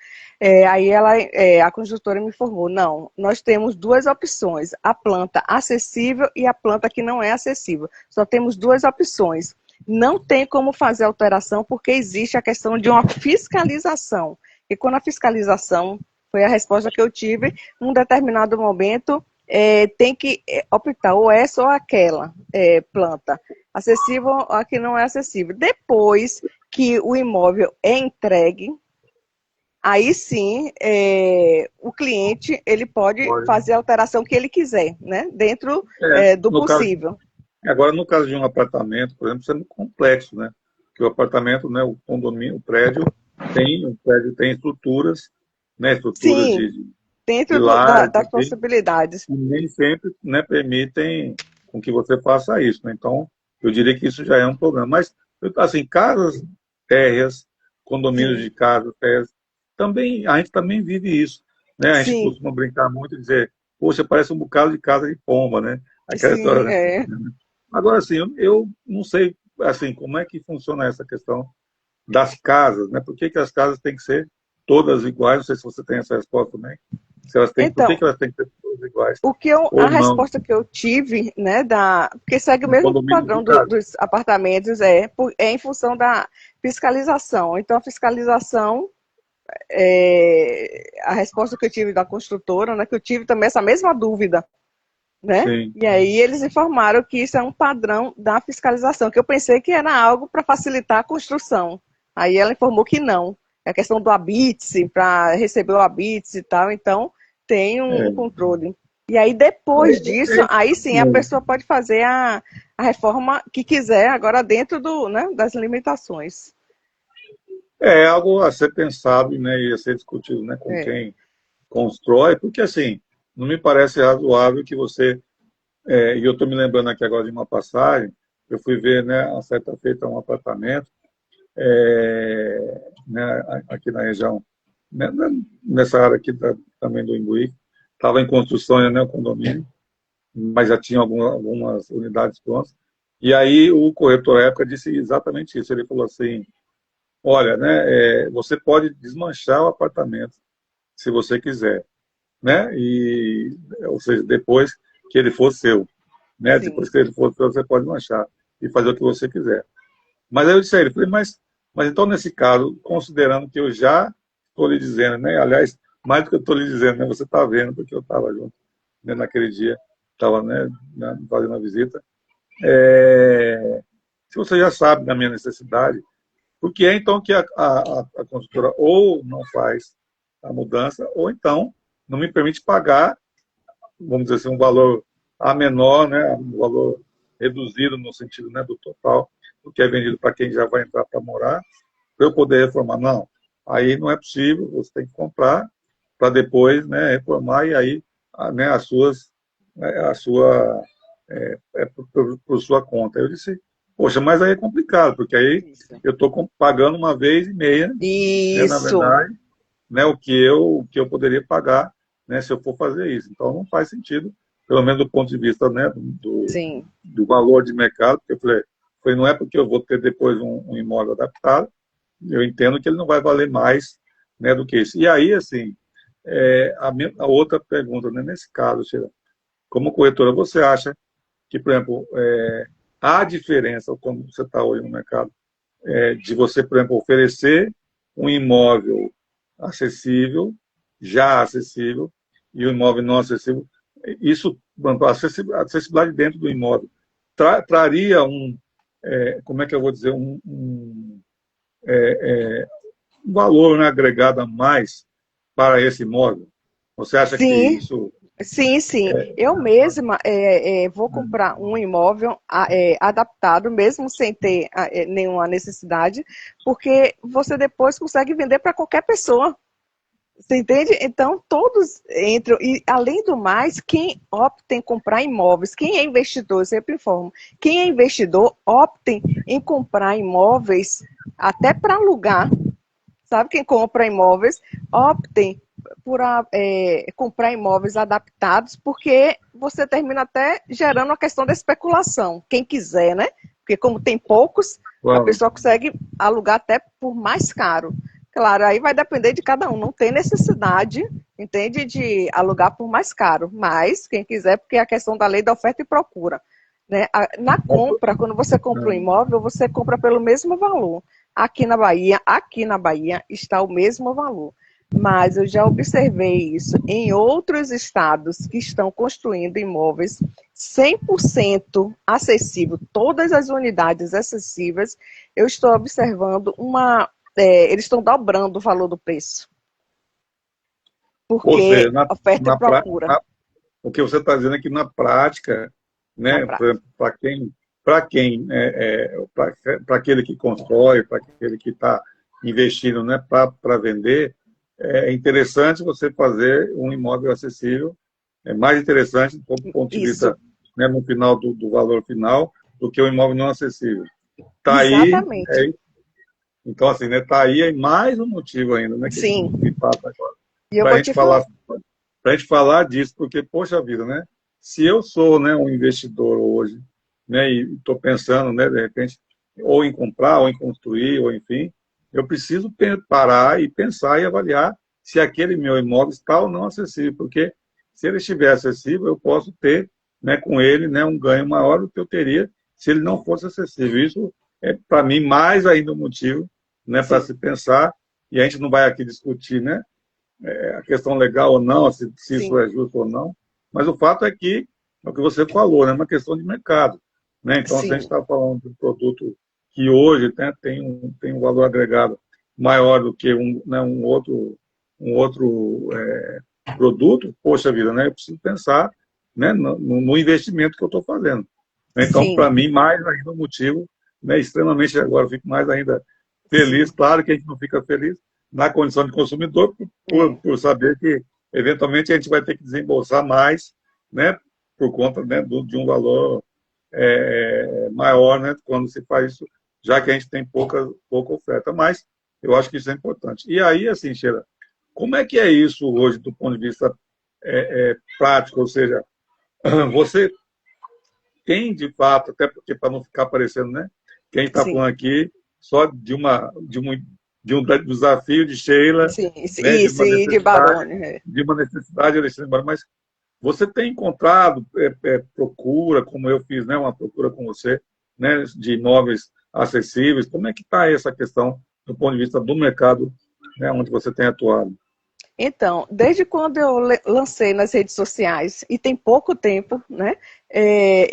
Aí a construtora me informou, não, nós temos duas opções, a planta acessível e a planta que não é acessível. Só temos duas opções. Não tem como fazer alteração porque existe a questão de uma fiscalização. E quando a fiscalização, foi a resposta que eu tive, num determinado momento, tem que optar ou essa ou aquela planta. Acessível ou a que não é acessível. Depois que o imóvel é entregue, aí sim o cliente ele pode pode. fazer a alteração que ele quiser, né? Dentro do No caso, possível. agora, no caso de um apartamento, por exemplo, isso é muito complexo, né? Porque o apartamento, né, o condomínio, o prédio tem estruturas, né, estruturas Sim, de dentro lajes, das possibilidades. e nem sempre, né, permitem com que você faça isso. Né? Então, eu diria que isso já é um problema. Mas, assim, casas térreas, condomínios de Sim, casas térreas, também, a gente também vive isso. Né? A gente sim, costuma brincar muito e dizer, poxa, parece um bocado de casa de pomba, né? Aquela sim, história. Agora, assim, eu não sei, assim, como é que funciona essa questão das casas, né? Por que as casas têm que ser todas iguais? Não sei se você tem essa resposta também. Se elas têm, por que Então, elas têm que ser todas iguais? a Ou não, resposta que eu tive, né, porque segue o no mesmo condomínio de padrão casa. dos apartamentos, é em função fiscalização. Então, a fiscalização, a resposta que eu tive da construtora, né, que eu tive também essa mesma dúvida, né? Sim. E aí eles informaram que isso é um padrão da fiscalização, que eu pensei que era algo para facilitar a construção. Aí ela informou que não. É a questão do habite, para receber o habite e tal, então tem um É, controle. E aí depois disso, aí sim a pessoa pode fazer a reforma que quiser, agora dentro né, das limitações. é algo a ser pensado, né, e a ser discutido, né, com É, quem constrói, porque assim, não me parece razoável que você, e eu estou me lembrando aqui agora de uma passagem, eu fui ver, né, uma certa feita um apartamento, né, aqui na região, né, nessa área aqui também do Imbuí, estava em construção, né, o condomínio, mas já tinha algumas unidades prontas, e aí o corretor à época disse exatamente isso, ele falou assim, olha, né, você pode desmanchar o apartamento se você quiser, né? Ou seja, depois que ele for seu, né? sim, Depois que ele for seu, você pode manchar e fazer o que você quiser. Mas aí eu disse a ele, falei, mas então nesse caso, considerando que eu já estou lhe dizendo, né? Aliás, mais do que eu estou lhe dizendo, né? Você está vendo, porque eu estava junto, né? Naquele dia, estava, né? Fazendo a visita. Se você já sabe da minha necessidade, por que é então que a construtora ou não faz a mudança, ou então não me permite pagar, vamos dizer assim, um valor a menor, né, um valor reduzido no sentido, né, do total, do que é vendido para quem já vai entrar para morar, para eu poder reformar. Não, aí não é possível, você tem que comprar para depois, né, reformar e aí, né, a sua, por sua conta. Eu disse, poxa, mas aí é complicado, porque aí isso. eu estou pagando uma vez e meia, né, na Isso, verdade, né, o que eu poderia pagar, né, se eu for fazer isso. Então não faz sentido, pelo menos do ponto de vista, né, sim. do valor de mercado, porque eu falei, não é porque eu vou ter depois um imóvel adaptado, eu entendo que ele não vai valer mais, né, do que isso. E aí, assim, a outra pergunta, né, nesse caso, Sheila, como corretora, você acha que, por exemplo, há diferença, como você está hoje no mercado, de você, por exemplo, oferecer um imóvel acessível, já acessível, e um imóvel não acessível, isso, a acessibilidade dentro do imóvel, traria como é que eu vou dizer, um valor, né, agregado a mais para esse imóvel? Você acha que Sim, isso... sim, sim. Eu mesma vou comprar um imóvel adaptado, mesmo sem ter nenhuma necessidade, porque você depois consegue vender para qualquer pessoa. Você entende? Então, todos entram. E, além do mais, quem opta em comprar imóveis, quem é investidor, eu sempre informo, quem é investidor, optem em comprar imóveis até para alugar. Sabe, quem compra imóveis, optem por comprar imóveis adaptados, porque você termina até gerando a questão da especulação. Quem quiser, né? Porque como tem poucos, a Claro, pessoa consegue alugar até por mais caro. Claro, aí vai depender de cada um. Não tem necessidade, entende, de alugar por mais caro. Mas quem quiser, porque é a questão da lei da oferta e procura. Né? Na compra, quando você compra um imóvel, você compra pelo mesmo valor. Aqui na Bahia está o mesmo valor. Mas eu já observei isso em outros estados que estão construindo imóveis 100% acessível, todas as unidades acessíveis, eu estou observando eles estão dobrando o valor do preço, ou seja, porque oferta e procura o que você está dizendo é que na prática, na né, prática. para aquele que constrói, para aquele que está investindo, né, para vender, é interessante você fazer um imóvel acessível, é mais interessante do ponto de Isso, vista, né, no final do valor final, do que o imóvel não acessível. Tá aí, exatamente. então assim, né, tá aí mais um motivo ainda, né, que Sim, me passa agora, e eu para a vou gente te falar. falar para a gente falar disso, porque, poxa vida, né? Se eu sou, né, um investidor hoje, né, e estou pensando, né, de repente, ou em comprar, ou em construir, ou enfim, eu preciso parar e pensar e avaliar se aquele meu imóvel está ou não acessível, porque se ele estiver acessível, eu posso ter, né, com ele, né, um ganho maior do que eu teria se ele não fosse acessível. Isso para mim, mais ainda um motivo, né, para sim, se pensar, e a gente não vai aqui discutir, né, a questão legal ou não, se isso sim, é justo ou não, mas o fato é que, é o que você falou, né, é uma questão de mercado. Né? Então, se a gente sim, está falando de um produto que hoje, né, tem um valor agregado maior do que né, um outro produto, poxa vida, né, eu preciso pensar, né, no investimento que eu estou fazendo. Então, para sim, mim, mais ainda um motivo, né, extremamente agora, eu fico mais ainda feliz. sim. Claro que a gente não fica feliz na condição de consumidor, É. por saber que, eventualmente, a gente vai ter que desembolsar mais, né, por conta, né, de um valor maior, né, quando se faz isso, já que a gente tem pouca oferta. Mas eu acho que isso é importante. E aí, assim, Sheila, como é que é isso hoje, do ponto de vista prático? Ou seja, você tem, de fato, até porque para não ficar parecendo, né, que a gente está Sim, falando aqui só de um desafio de Sheila, sim, né, isso, e de Barone. É. de uma necessidade de Alexandre Barão, mas você tem encontrado procura, como eu fiz, né, uma procura com você, né, de imóveis acessíveis? Como é que está essa questão do ponto de vista do mercado, né, onde você tem atuado? Então, desde quando eu lancei nas redes sociais, e tem pouco tempo, né?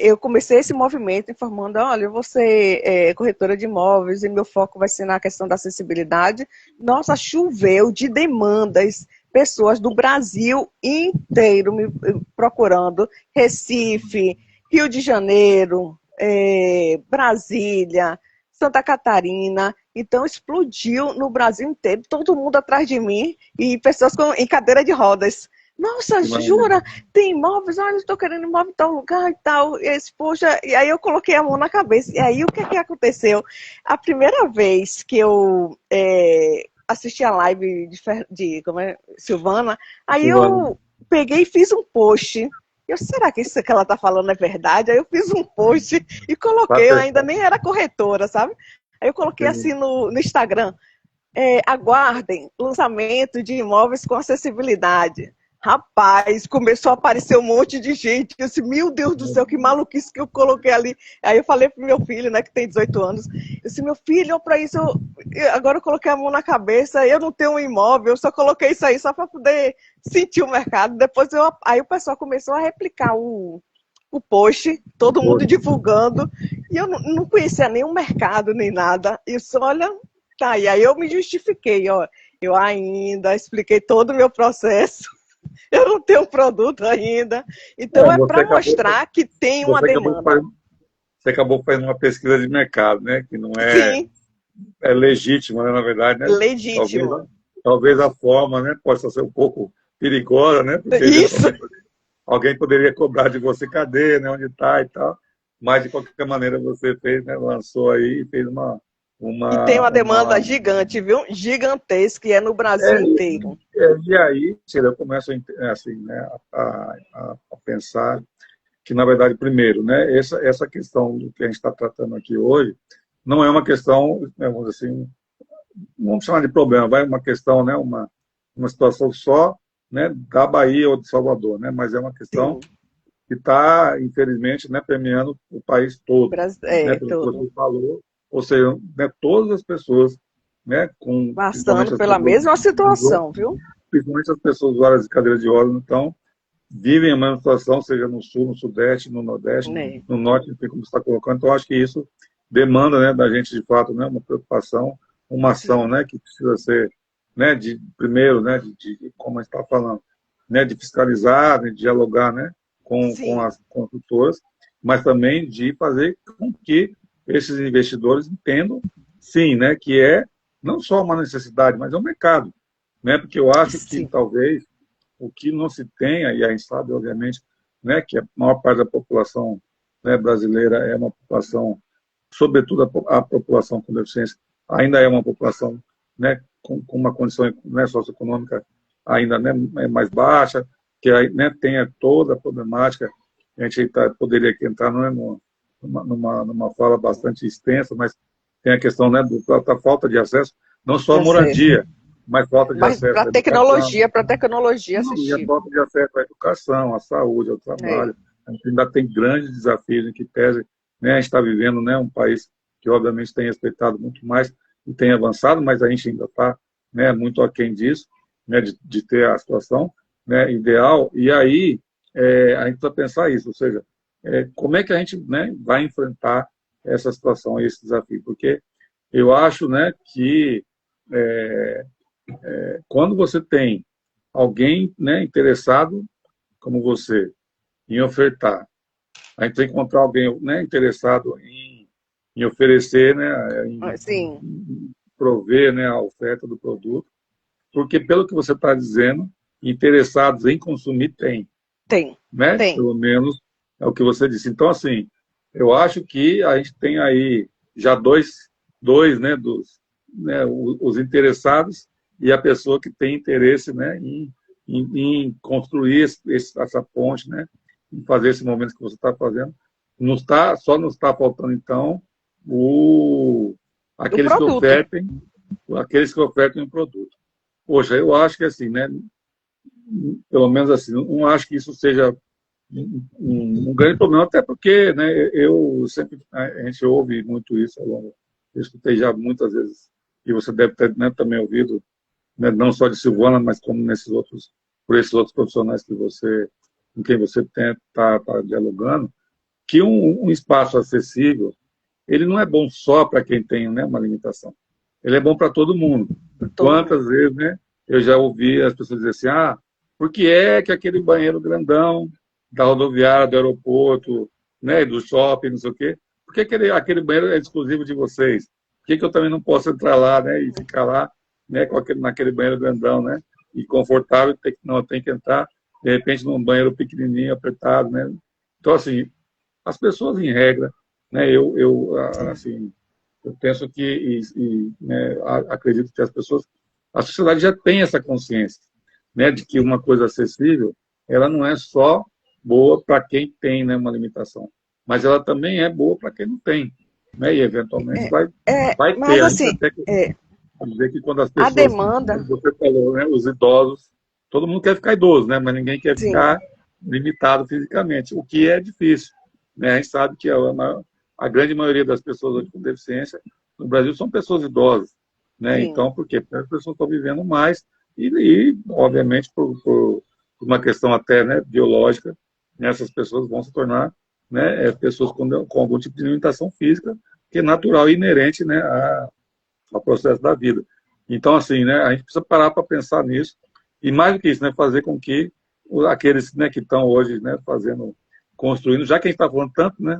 Eu comecei esse movimento informando, olha, eu vou ser corretora de imóveis e meu foco vai ser na questão da acessibilidade. Nossa, choveu de demandas, pessoas do Brasil inteiro me procurando, Recife, Rio de Janeiro, Brasília, Santa Catarina. Então, explodiu no Brasil inteiro, todo mundo atrás de mim, e pessoas em cadeira de rodas. Nossa, Que maravilha. jura? Tem imóveis? Olha, eu estou querendo imóvel em tal lugar e tal. E esse, poxa, e aí eu coloquei a mão na cabeça. E aí o que é que aconteceu? A primeira vez que eu assisti a live de como é, Silvana, aí Silvana, eu peguei e fiz um post. Eu, será que isso que ela está falando é verdade? Aí eu fiz um post e tá coloquei, eu ainda certo. nem era corretora, sabe? Aí eu coloquei assim no Instagram, aguardem lançamento de imóveis com acessibilidade. Rapaz, começou a aparecer um monte de gente. Eu disse, meu Deus do céu, que maluquice que eu coloquei ali. Aí eu falei pro meu filho, né, que tem 18 anos, eu disse, meu filho, olha para isso, agora eu coloquei a mão na cabeça, eu não tenho um imóvel, eu só coloquei isso aí só para poder sentir o mercado. Depois aí o pessoal começou a replicar o post, todo mundo Poxa, divulgando, e eu não conhecia nem o mercado, nem nada. Isso, olha, tá, e aí eu me justifiquei, ó, eu ainda expliquei todo o meu processo, eu não tenho produto ainda, então é você para acabou, mostrar que tem uma você acabou demanda. fazendo, você acabou fazendo uma pesquisa de mercado, né, que não Sim, é legítima, né, na verdade, né? Talvez, legítimo. talvez a forma, né, possa ser um pouco perigosa, né, porque Isso. eventualmente alguém poderia cobrar de você cadê, né, onde está e tal, mas de qualquer maneira você fez, né, lançou aí e fez E tem uma demanda uma gigante, viu? Gigantesca, e é no Brasil é, inteiro. e aí, Cira, eu começo assim, né, a pensar que, na verdade, primeiro, né, essa questão do que a gente está tratando aqui hoje não é uma questão, né, vamos dizer assim, vamos chamar de problema, vai uma questão, né, uma situação só, né, da Bahia ou de Salvador, né, mas é uma questão Sim, que está, infelizmente, né, permeando o país todo, né, pelo que todo. você falou, ou seja, né, todas as pessoas, né, Passando principalmente as pela pessoas, mesma situação, viu? principalmente as pessoas usuárias de cadeira de rodas, então, vivem a mesma situação, seja no sul, no sudeste, no nordeste, Né? no norte, enfim, como você está colocando. Então, acho que isso demanda, né, da gente, de fato, né, uma preocupação, uma ação, Sim, né, que precisa ser, né, primeiro, né, como a gente está falando, né, de fiscalizar, né, de dialogar, né, com sim, as construtoras, mas também de fazer com que esses investidores entendam, sim, né, que é não só uma necessidade, mas é um mercado, né, porque eu acho que sim, talvez o que não se tenha, e a gente sabe, obviamente, né, que a maior parte da população, né, brasileira é uma população, sobretudo a população com deficiência, ainda é uma população, né, com uma condição, né, socioeconômica ainda, né, mais baixa, que aí, né, tenha toda a problemática. A gente poderia aqui entrar, não é, numa fala bastante extensa, mas tem a questão, né, da falta de acesso, não só de à acesso. moradia, mas falta de Mas acesso à educação, para tecnologia e a assistível. falta de acesso à educação, à saúde, ao É, trabalho. A gente ainda tem grandes desafios em que pese, né, a gente está vivendo, né, um país que obviamente tem respeitado muito mais e tem avançado, mas a gente ainda está, né, muito aquém disso, né, de ter a situação, né, ideal. E aí a gente precisa pensar isso, ou seja, como é que a gente, né, vai enfrentar essa situação, esse desafio? Porque eu acho, né, que quando você tem alguém, né, interessado como você em ofertar, a gente tem que encontrar alguém, né, interessado em oferecer, né, Sim, em prover, né, a oferta do produto, porque pelo que você está dizendo, interessados em consumir tem, tem, né? tem. Pelo menos é o que você disse. Então, assim, eu acho que a gente tem aí já dois, né, né, os interessados e a pessoa que tem interesse, né, em construir essa ponte, né, em fazer esse momento que você está fazendo. Só nos está faltando, então, o, O aqueles que produto. ofertem, aqueles que ofertem o produto. Poxa, eu acho que assim, né, pelo menos assim, não acho que isso seja um grande problema, até porque, né, eu sempre, a gente ouve muito isso ao longo, eu escutei já muitas vezes, e você deve ter, né, também ouvido, né, não só de Silvana, mas como por esses outros profissionais com quem você está dialogando, que um espaço acessível, ele não é bom só para quem tem, né, uma limitação, ele é bom para todo mundo. Todo mundo. Quantas vezes, né, eu já ouvi as pessoas dizer assim, por que é que aquele banheiro grandão da rodoviária, do aeroporto, né, do shopping, não sei o quê, por que aquele banheiro é exclusivo de vocês? Por que eu também não posso entrar lá, né, e ficar lá, né, naquele banheiro grandão, né, e confortável, não, tem que entrar, de repente, num banheiro pequenininho, apertado, né? Então, assim, as pessoas, em regra, né, assim, eu penso que, né, acredito que a sociedade já tem essa consciência, né, de que uma coisa acessível, ela não é só boa para quem tem, né, uma limitação, mas ela também é boa para quem não tem, né, e eventualmente vai Mas ter. A gente assim, até dizer que quando as a pessoas, demanda, como você falou, né, os idosos, todo mundo quer ficar idoso, né, mas ninguém quer sim, ficar limitado fisicamente, o que é difícil, né? A gente sabe que a grande maioria das pessoas hoje com deficiência no Brasil são pessoas idosas, né? sim. Então, por quê? Porque as pessoas estão vivendo mais obviamente, por uma questão até, né, biológica, né, essas pessoas vão se tornar, né, pessoas com algum tipo de limitação física que é natural e inerente, né, ao processo da vida. Então, assim, né, a gente precisa parar para pensar nisso e, mais do que isso, né, fazer com que aqueles, né, que estão hoje, né, construindo, já que a gente está falando tanto, né,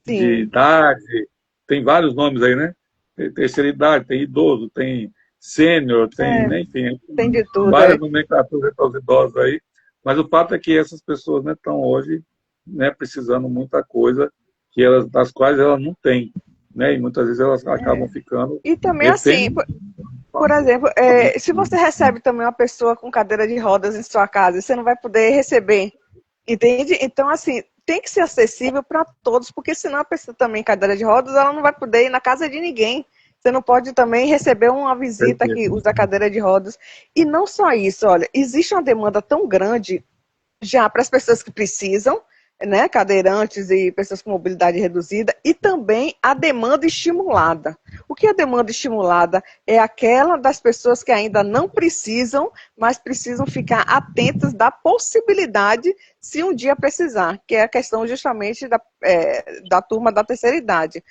de Sim, idade, tem vários nomes aí, né? Tem terceira idade, tem idoso, tem sênior, tem, é, né, enfim, tem de tudo. várias nomenclaturas para os idosos aí. Mas o fato é que essas pessoas, né, estão hoje, né, precisando muita coisa das quais elas não têm, né? E muitas vezes elas acabam ficando E também assim, refém. por exemplo, se você recebe também uma pessoa com cadeira de rodas em sua casa, você não vai poder receber, entende? Então, assim, tem que ser acessível para todos, porque senão a pessoa também em cadeira de rodas, ela não vai poder ir na casa de ninguém. Você não pode também receber uma visita que usa cadeira de rodas. E não só isso, olha, existe uma demanda tão grande já para as pessoas que precisam, né, cadeirantes e pessoas com mobilidade reduzida, e também a demanda estimulada. O que é a demanda estimulada? É aquela das pessoas que ainda não precisam, mas precisam ficar atentas da possibilidade se um dia precisar, que é a questão justamente da turma da terceira idade.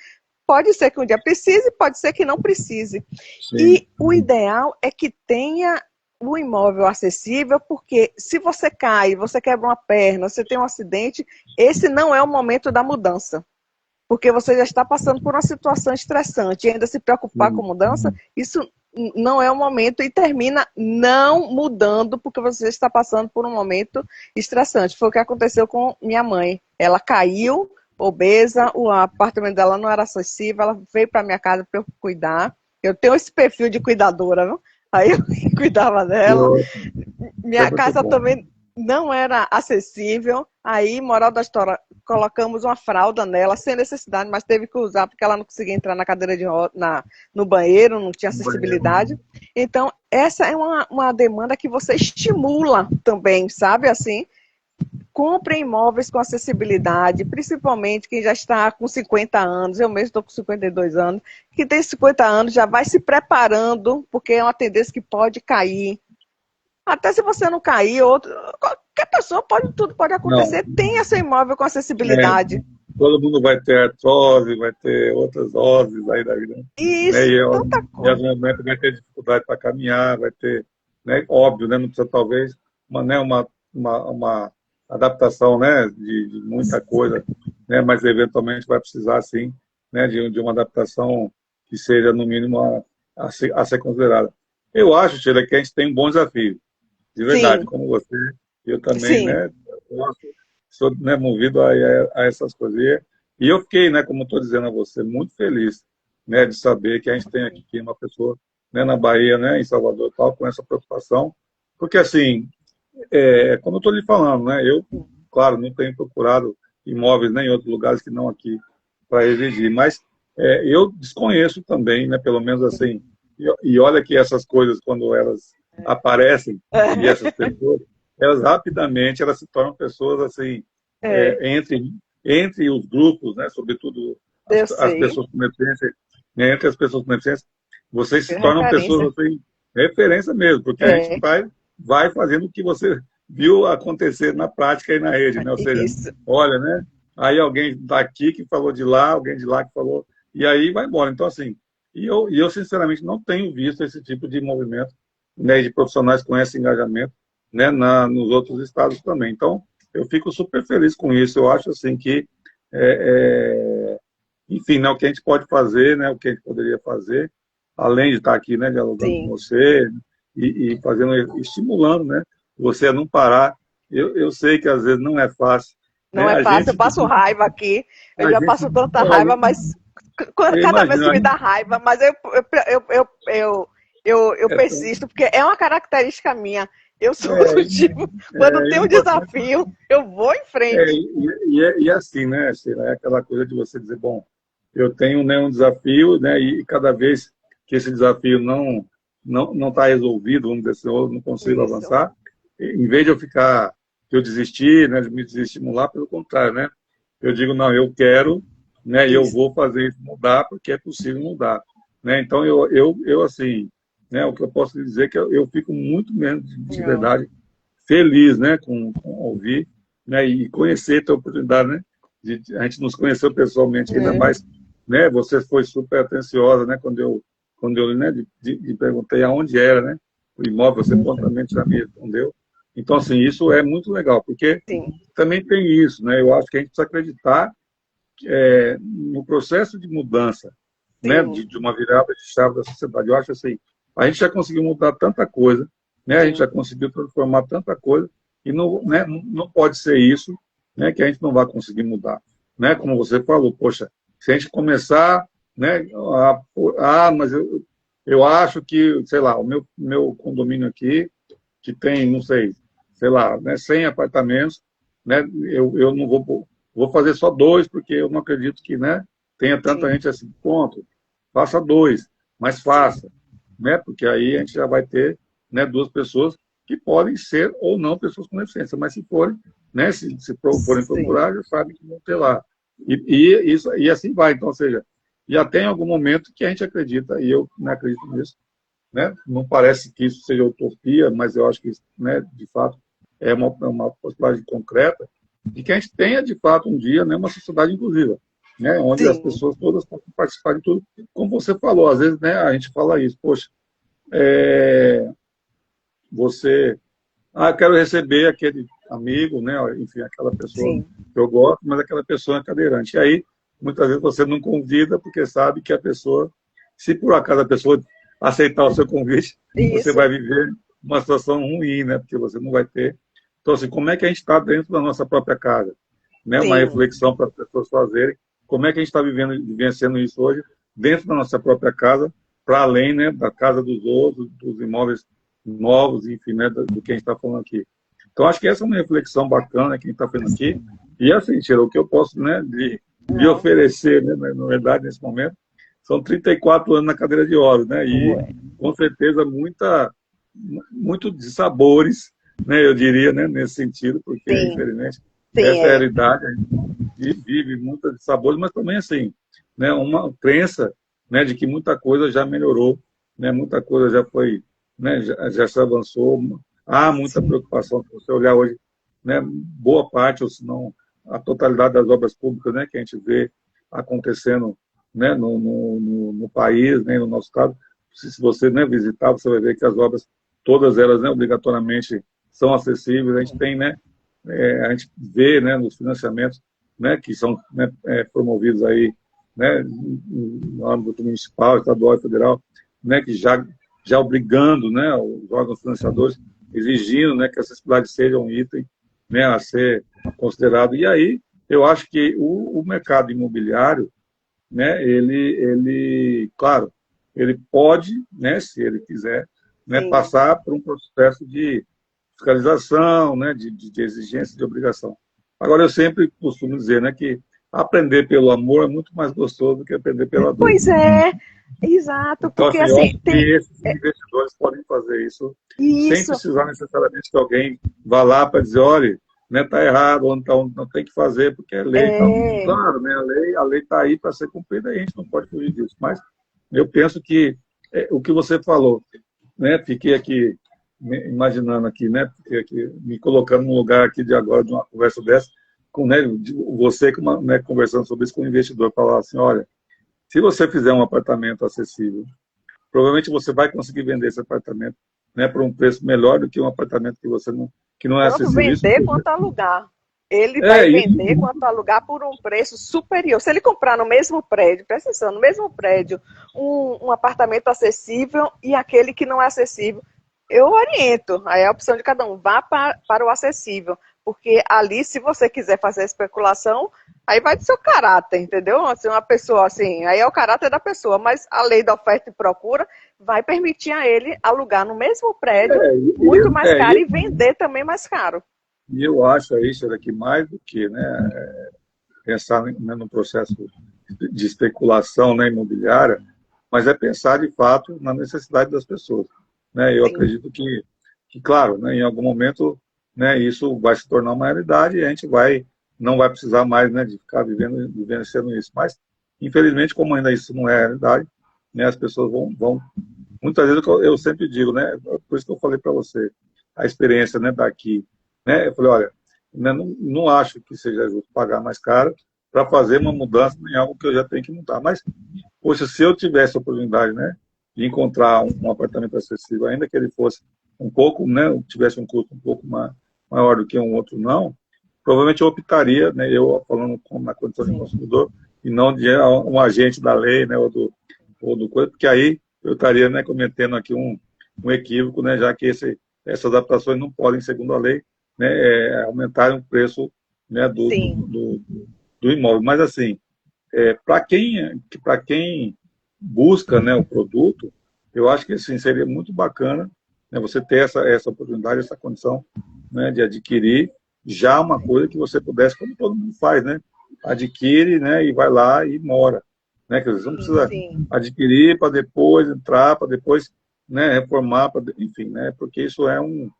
Pode ser que um dia precise, pode ser que não precise. Sim, E o ideal é que tenha o imóvel acessível, porque se você cai, você quebra uma perna, você tem um acidente, esse não é o momento da mudança. Porque você já está passando por uma situação estressante e ainda se preocupar com sim. mudança, isso não é o momento e termina não mudando porque você está passando por um momento estressante. Foi o que aconteceu com minha mãe. Ela caiu, obesa, o apartamento dela não era acessível, ela veio para minha casa para eu cuidar. Eu tenho esse perfil de cuidadora, não? Aí eu cuidava dela. É Minha muito casa bom. também não era acessível. Aí, moral da história, colocamos uma fralda nela, sem necessidade, mas teve que usar, porque ela não conseguia entrar na cadeira de roda, no banheiro, não tinha No banheiro. acessibilidade. Então, essa é uma demanda que você estimula também, sabe? Assim, comprem imóveis com acessibilidade, principalmente quem já está com 50 anos, eu mesmo estou com 52 anos, quem tem 50 anos já vai se preparando, porque é uma tendência que pode cair. Até se você não cair, qualquer pessoa tudo pode Não, acontecer, tenha seu imóvel com é, acessibilidade. todo mundo vai ter artrose, vai ter outras oses aí da vida, E né? isso, E, tanta em algum coisa. momento vai ter dificuldade para caminhar, vai ter, né? Óbvio, né? Não precisa talvez uma adaptação, né? De muita coisa, né? Mas eventualmente vai precisar sim, né? De uma adaptação que seja no mínimo a ser considerada. Eu acho, Sheila, que a gente tem um bom desafio, de verdade, Sim, como você, eu também, sim, né? Gosto, sou, né, movido a essas coisas. E eu fiquei, né, como estou dizendo a você, muito feliz, né, de saber que a gente tem aqui uma pessoa, né, na Bahia, né, em Salvador, tal, com essa preocupação, porque assim, como eu estou lhe falando, né, eu, claro, não tenho procurado imóveis nem em outros lugares que não aqui para residir, mas eu desconheço também, né, pelo menos assim, e olha que essas coisas quando elas aparecem e essas pessoas, elas rapidamente elas se tornam pessoas assim é, entre os grupos, né, sobretudo eu as sei, pessoas com deficiência, né, entre as pessoas com deficiência, vocês se tornam referência. pessoas assim, referência mesmo, porque a gente É, vai fazendo o que você viu acontecer na prática e na rede, né? Ou seja, isso, olha, né? Aí alguém daqui que falou de lá, alguém de lá que falou, e aí vai embora. Então, assim, e eu sinceramente não tenho visto esse tipo de movimento, né, de profissionais com esse engajamento, né, nos outros estados também. Então, eu fico super feliz com isso. Eu acho assim que, enfim, né, o que a gente pode fazer, né, o que a gente poderia fazer, além de estar aqui, né, dialogando com sim. você e fazendo, estimulando, né, você a não parar. Eu sei que às vezes não é fácil, né? Não é fácil, eu passo raiva aqui, eu A já gente, passo tanta raiva, mas eu cada vez imagino, que me dá raiva, mas eu é, tão- persisto, porque é uma característica minha. Eu sou do tipo, quando é tem um importante. desafio, eu vou em frente. E assim, né, Sheila, é aquela coisa de você dizer, bom, eu tenho, né, um desafio, né, e cada vez que esse desafio não está resolvido, vamos dizer assim, ou eu não consigo Isso. avançar, em vez de eu desistir, né, de me desestimular, pelo contrário, né, eu digo, não, eu quero, né, e eu Isso. vou fazer isso mudar, porque é possível mudar, né, então eu assim, né, o que eu posso dizer é que eu fico muito mesmo, de Não. verdade, feliz, né, com ouvir, né, e conhecer, ter a oportunidade, né, a gente nos conheceu pessoalmente ainda É. mais, né, você foi super atenciosa, né, quando eu né, perguntei aonde era, né, o imóvel, você prontamente já me respondeu. Então, assim, isso é muito legal, porque Sim, também tem isso, né, eu acho que a gente precisa acreditar no processo de mudança, né, sim, de uma virada de chave da sociedade. Eu acho assim, a gente já conseguiu mudar tanta coisa, né, a gente sim, já conseguiu transformar tanta coisa, e não, né, não pode ser isso, né, que a gente não vai conseguir mudar. Né, como você falou, poxa, se a gente começar, né, mas eu acho que, sei lá, o meu condomínio aqui, que tem, não sei lá, né, 100 apartamentos, né, eu não vou fazer só dois, porque eu não acredito que, né, tenha tanta sim, gente assim, ponto, faça dois, mas sim, faça, né, porque aí a gente já vai ter, né, duas pessoas que podem ser ou não pessoas com deficiência, mas se forem, né, se forem sim, procurar, já sabem que vão ter lá. E assim vai, então, ou seja, já tem algum momento que a gente acredita, e eu não acredito nisso, né? Não parece que isso seja utopia, mas eu acho que, né, de fato, é uma possibilidade concreta de que a gente tenha, de fato, um dia, né, uma sociedade inclusiva, né, onde as sim, pessoas todas possam participar de tudo. Como você falou, às vezes, né, a gente fala isso, poxa, é, você, eu quero receber aquele amigo, né, enfim, aquela pessoa sim. que eu gosto, mas aquela pessoa é cadeirante. E aí, muitas vezes, você não convida porque sabe que a pessoa, se por acaso a pessoa aceitar o seu convite, você Isso, vai viver uma situação ruim, né, porque você não vai ter. Então, assim, como é que a gente está dentro da nossa própria casa? Né, uma sim, reflexão para as pessoas fazerem. Como é que a gente está vivenciando isso hoje, dentro da nossa própria casa, para além, né, da casa dos outros, dos imóveis novos, enfim, né, do que a gente está falando aqui. Então, acho que essa é uma reflexão bacana que a gente está fazendo aqui. E, assim, Tira, o que eu posso, né, de não. oferecer, né, na verdade, nesse momento, são 34 anos na cadeira de rodas, né, e, Ué. com certeza, muito de sabores, né, eu diria, né, nesse sentido, porque, Sim, infelizmente, sim, essa é a é. realidade, a gente vive muitos sabores, mas também, assim, né, uma crença, né, de que muita coisa já melhorou, né, muita coisa já foi, né, já se avançou, há muita Sim, preocupação, se você olhar hoje, né, boa parte, ou se não a totalidade das obras públicas, né, que a gente vê acontecendo, né, no país, né, no nosso estado, se você, né, visitar, você vai ver que as obras, todas elas, né, obrigatoriamente são acessíveis. A gente tem, né, a gente vê, né, nos financiamentos, né, que são, né, promovidos aí, né, no âmbito municipal, estadual e federal, né, que já obrigando, né, os órgãos financiadores, exigindo, né, que a acessibilidade seja um item, né, a ser considerado. E aí, eu acho que o mercado imobiliário, né, claro, ele pode, né, se ele quiser, né, sim. passar por um processo de fiscalização, né, de exigência, de obrigação. Agora, eu sempre costumo dizer, né, que aprender pelo amor é muito mais gostoso do que aprender pela dor. Pois é, exato, Então, porque assim, eu assim, acho que tem esses investidores podem fazer isso sem isso, precisar necessariamente que alguém vá lá para dizer, olha, né, tá errado, ou então não tem que fazer porque é lei e tal. é, Claro, né, a lei está aí para ser cumprida e a gente não pode fugir disso. Mas eu penso que o que você falou, né, fiquei aqui imaginando aqui, né, fiquei aqui, me colocando no lugar aqui de agora de uma conversa dessa, com, né, você né, conversando sobre isso com o investidor, falar assim, olha, se você fizer um apartamento acessível, provavelmente você vai conseguir vender esse apartamento, né, por um preço melhor do que um apartamento que não é tanto acessível. Isso vender quanto alugar. Ele vai é isso. vender quanto alugar por um preço superior. Se ele comprar no mesmo prédio, presta atenção, no mesmo prédio, um apartamento acessível e aquele que não é acessível, eu oriento. Aí é a opção de cada um. Vá para o acessível. Porque ali, se você quiser fazer especulação, aí vai do seu caráter, entendeu? Se uma pessoa assim, aí é o caráter da pessoa, mas a lei da oferta e procura vai permitir a ele alugar no mesmo prédio É, muito mais é, caro e e vender também mais caro. e eu acho aí, Sheila, que mais do que, né, pensar, né, no processo de especulação, né, imobiliária, mas é pensar de fato na necessidade das pessoas, né? Eu Sim, acredito que claro, né, em algum momento, né, isso vai se tornar uma realidade e a gente não vai precisar mais, né, de ficar vivenciando isso. Mas infelizmente, como ainda isso não é realidade, né, as pessoas vão muitas vezes eu sempre digo, né, por isso que eu falei para você a experiência, né, daqui, né, eu falei, olha, né, não acho que seja justo pagar mais caro para fazer uma mudança em algo que eu já tenho que mudar. Mas, poxa, se eu tivesse a oportunidade, né, de encontrar um apartamento acessível, ainda que ele fosse um pouco, né, tivesse um custo um pouco maior do que um outro, não, provavelmente eu optaria, né, eu falando na condição de sim, consumidor, e não de um agente da lei, né, ou do coisa, porque aí eu estaria, né, cometendo aqui um equívoco, né, já que essas adaptações não podem, segundo a lei, né, aumentar o preço, né, sim, do imóvel. Mas, assim, para quem busca, né, o produto, eu acho que assim, seria muito bacana, né, você ter essa oportunidade, essa condição, né, de adquirir já uma coisa que você pudesse, como todo mundo faz, né? Adquire, né, e vai lá e mora. Né? Quer dizer, você não sim, precisa sim. adquirir para depois entrar, para depois, né, reformar, enfim, né? Porque isso é um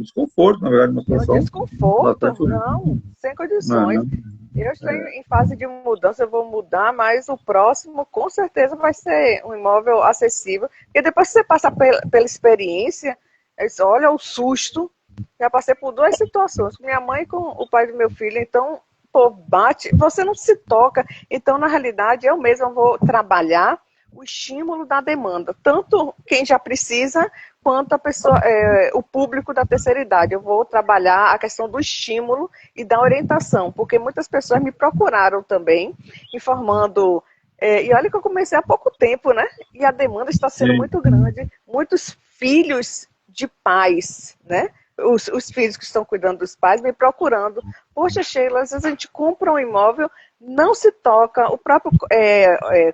desconforto, na verdade, uma É um situação desconforto, bastante ruim. não, sem Não, condições. não. Eu estou em fase de mudança, eu vou mudar, mas o próximo com certeza vai ser um imóvel acessível. Porque depois que você passa pela experiência, olha o susto. Já passei por duas situações, com minha mãe e com o pai do meu filho, então, pô, bate, você não se toca. Então, na realidade, eu mesma vou trabalhar o estímulo da demanda, tanto quem já precisa, quanto a pessoa, o público da terceira idade. Eu vou trabalhar a questão do estímulo e da orientação, porque muitas pessoas me procuraram também, informando. E olha que eu comecei há pouco tempo, né? E a demanda está sendo Sim, muito grande. Muitos filhos de pais, né? Os filhos que estão cuidando dos pais me procurando. Poxa, Sheila, às vezes a gente compra um imóvel, não se toca, o próprio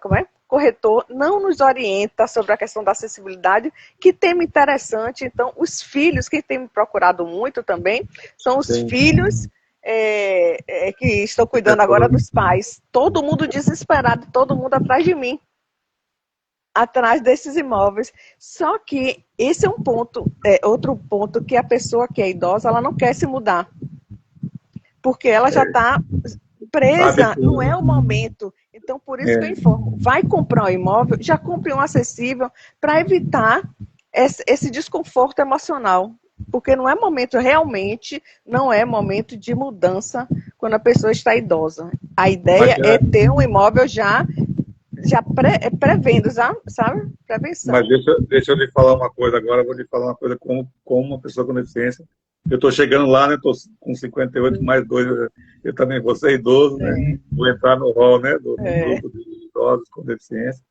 como é? Corretor não nos orienta sobre a questão da acessibilidade, que tema interessante. Então, os filhos, quem tem me procurado muito também, são os sim. filhos que estão cuidando agora Pessoas, dos pais. Todo mundo desesperado, todo mundo atrás de mim. atrás desses imóveis. Só que esse é um ponto, outro ponto que a pessoa que é idosa, ela não quer se mudar, porque ela já está presa, não é o momento. Então, por isso que eu informo, vai comprar um imóvel, já compre um acessível para evitar esse desconforto emocional, porque não é momento, realmente, não é momento de mudança quando a pessoa está idosa. A ideia é ter um imóvel já prevendo, sabe? Prevenção. Mas deixa eu lhe falar uma coisa agora, eu vou lhe falar uma coisa como uma pessoa com deficiência. Eu estou chegando lá, né? Estou com 58 mais 2, eu também vou ser idoso, né? Vou entrar no rol, né? Do grupo de idosos com deficiência.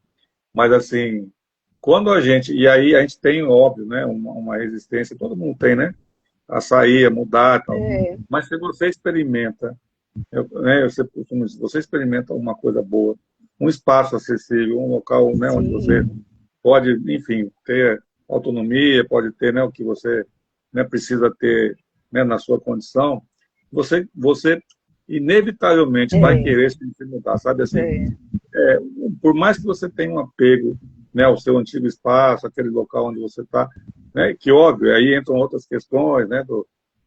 Mas, assim, quando a gente... E aí a gente tem, óbvio, né? Uma resistência, todo mundo tem, né? A sair, a mudar e tal. Mas se você experimenta, você experimenta uma coisa boa, um espaço acessível, um local, né? Onde você pode, enfim, ter autonomia, pode ter, né? O que você... né, precisa ter, né, na sua condição, você inevitavelmente vai querer se mudar, sabe assim? Por mais que você tenha um apego, né, ao seu antigo espaço, aquele local onde você está, né, que óbvio, aí entram outras questões, né,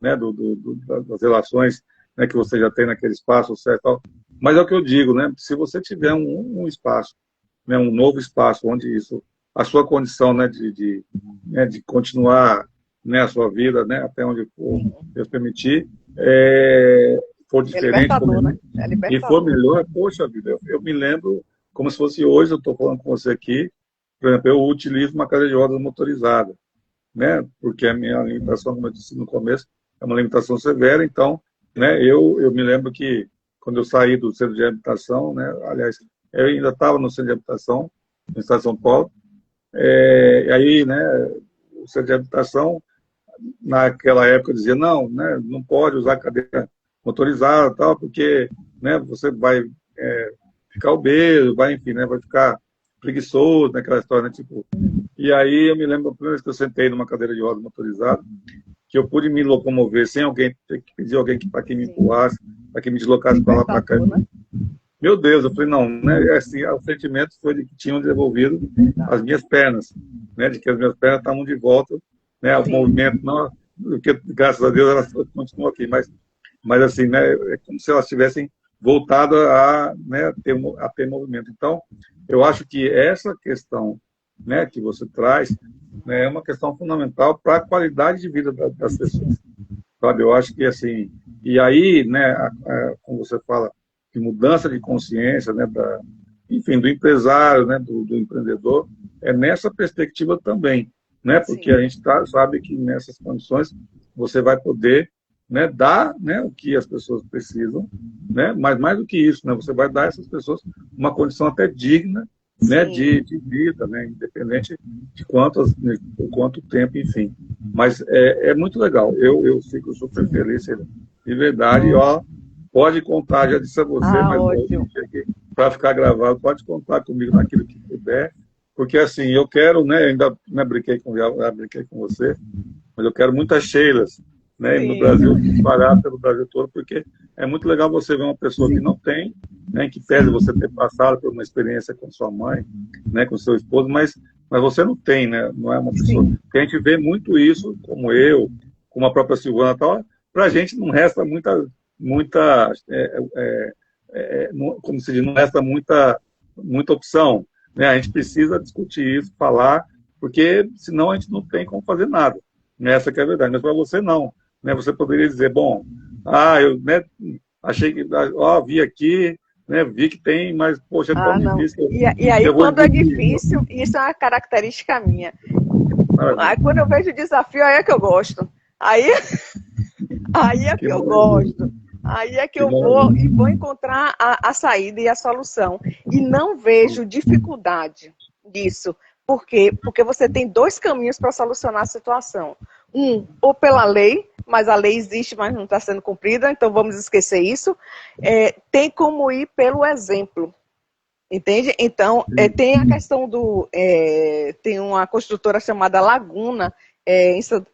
das relações, né, que você já tem naquele espaço, certo? Mas é o que eu digo, né, se você tiver um espaço, né, um novo espaço onde isso, a sua condição, né, de continuar, né, a sua vida, né, até onde for Deus permitir, for diferente, e for melhor, poxa vida, eu me lembro como se fosse hoje, eu estou falando com você aqui, por exemplo, eu utilizo uma cadeira de rodas motorizada, né, porque a minha limitação, como eu disse no começo, é uma limitação severa, então, né, eu me lembro que quando eu saí do centro de habitação, né, aliás, eu ainda estava no centro de habitação, no estado de São Paulo, aí, né, o centro de habitação, naquela época dizia, não, né, não pode usar cadeira motorizada, tal, porque, né, você vai ficar obeso, vai, enfim, né, vai ficar preguiçoso, naquela história, né, tipo... E aí eu me lembro a primeira vez que eu sentei numa cadeira de rodas motorizada, que eu pude me locomover sem alguém, ter que pedir alguém para que me empurrasse, para que me deslocasse para lá, para cá. Meu Deus, eu falei, não, né, assim, o sentimento foi de que tinham desenvolvido as minhas pernas, né, de que as minhas pernas estavam de volta, né, o movimento, não, porque, graças a Deus, elas continuam aqui, mas assim, né, é como se elas tivessem voltado a, né, ter movimento. Então, eu acho que essa questão, né, que você traz, né, é uma questão fundamental para a qualidade de vida das pessoas, sabe? Eu acho que, assim, e aí, né, como você fala, de mudança de consciência, né, enfim, do empresário, né, do empreendedor, é nessa perspectiva também, né, porque a gente sabe que nessas condições você vai poder, né, dar, né, o que as pessoas precisam, né, mas mais do que isso, né, você vai dar a essas pessoas uma condição até digna, né, de vida, né, independente de quanto tempo, enfim. Mas é muito legal. Eu fico super feliz, de verdade. E, ó, pode contar, já disse a você, mas para ficar gravado, pode contar comigo naquilo que puder, porque assim, eu quero, né, ainda né, brinquei com você, mas eu quero muitas Sheilas, né, no Brasil, espalhar pelo Brasil todo, porque é muito legal você ver uma pessoa que não tem, né, que pese você ter passado por uma experiência com sua mãe, né, com seu esposo, mas você não tem, né, não é uma pessoa. Porque a gente vê muito isso, como eu, como a própria Silvana, tal, para a gente não resta muita como se diz, não resta muita opção, né? A gente precisa discutir isso, falar, porque senão a gente não tem como fazer nada. Essa que é a verdade. Mas para você não, né? Você poderia dizer, bom, eu, né, achei que, vi aqui, né, vi que tem, mas poxa, é tão difícil. E aí quando é difícil, isso é uma característica minha. Aí, quando eu vejo o desafio, aí é que eu gosto. Aí é que eu gosto. Aí é que eu vou encontrar a saída e a solução. E não vejo dificuldade disso. Por quê? Porque você tem dois caminhos para solucionar a situação. Ou pela lei, mas a lei existe, mas não está sendo cumprida, então vamos esquecer isso. Tem como ir pelo exemplo. Entende? Então, tem a questão tem uma construtora chamada Laguna,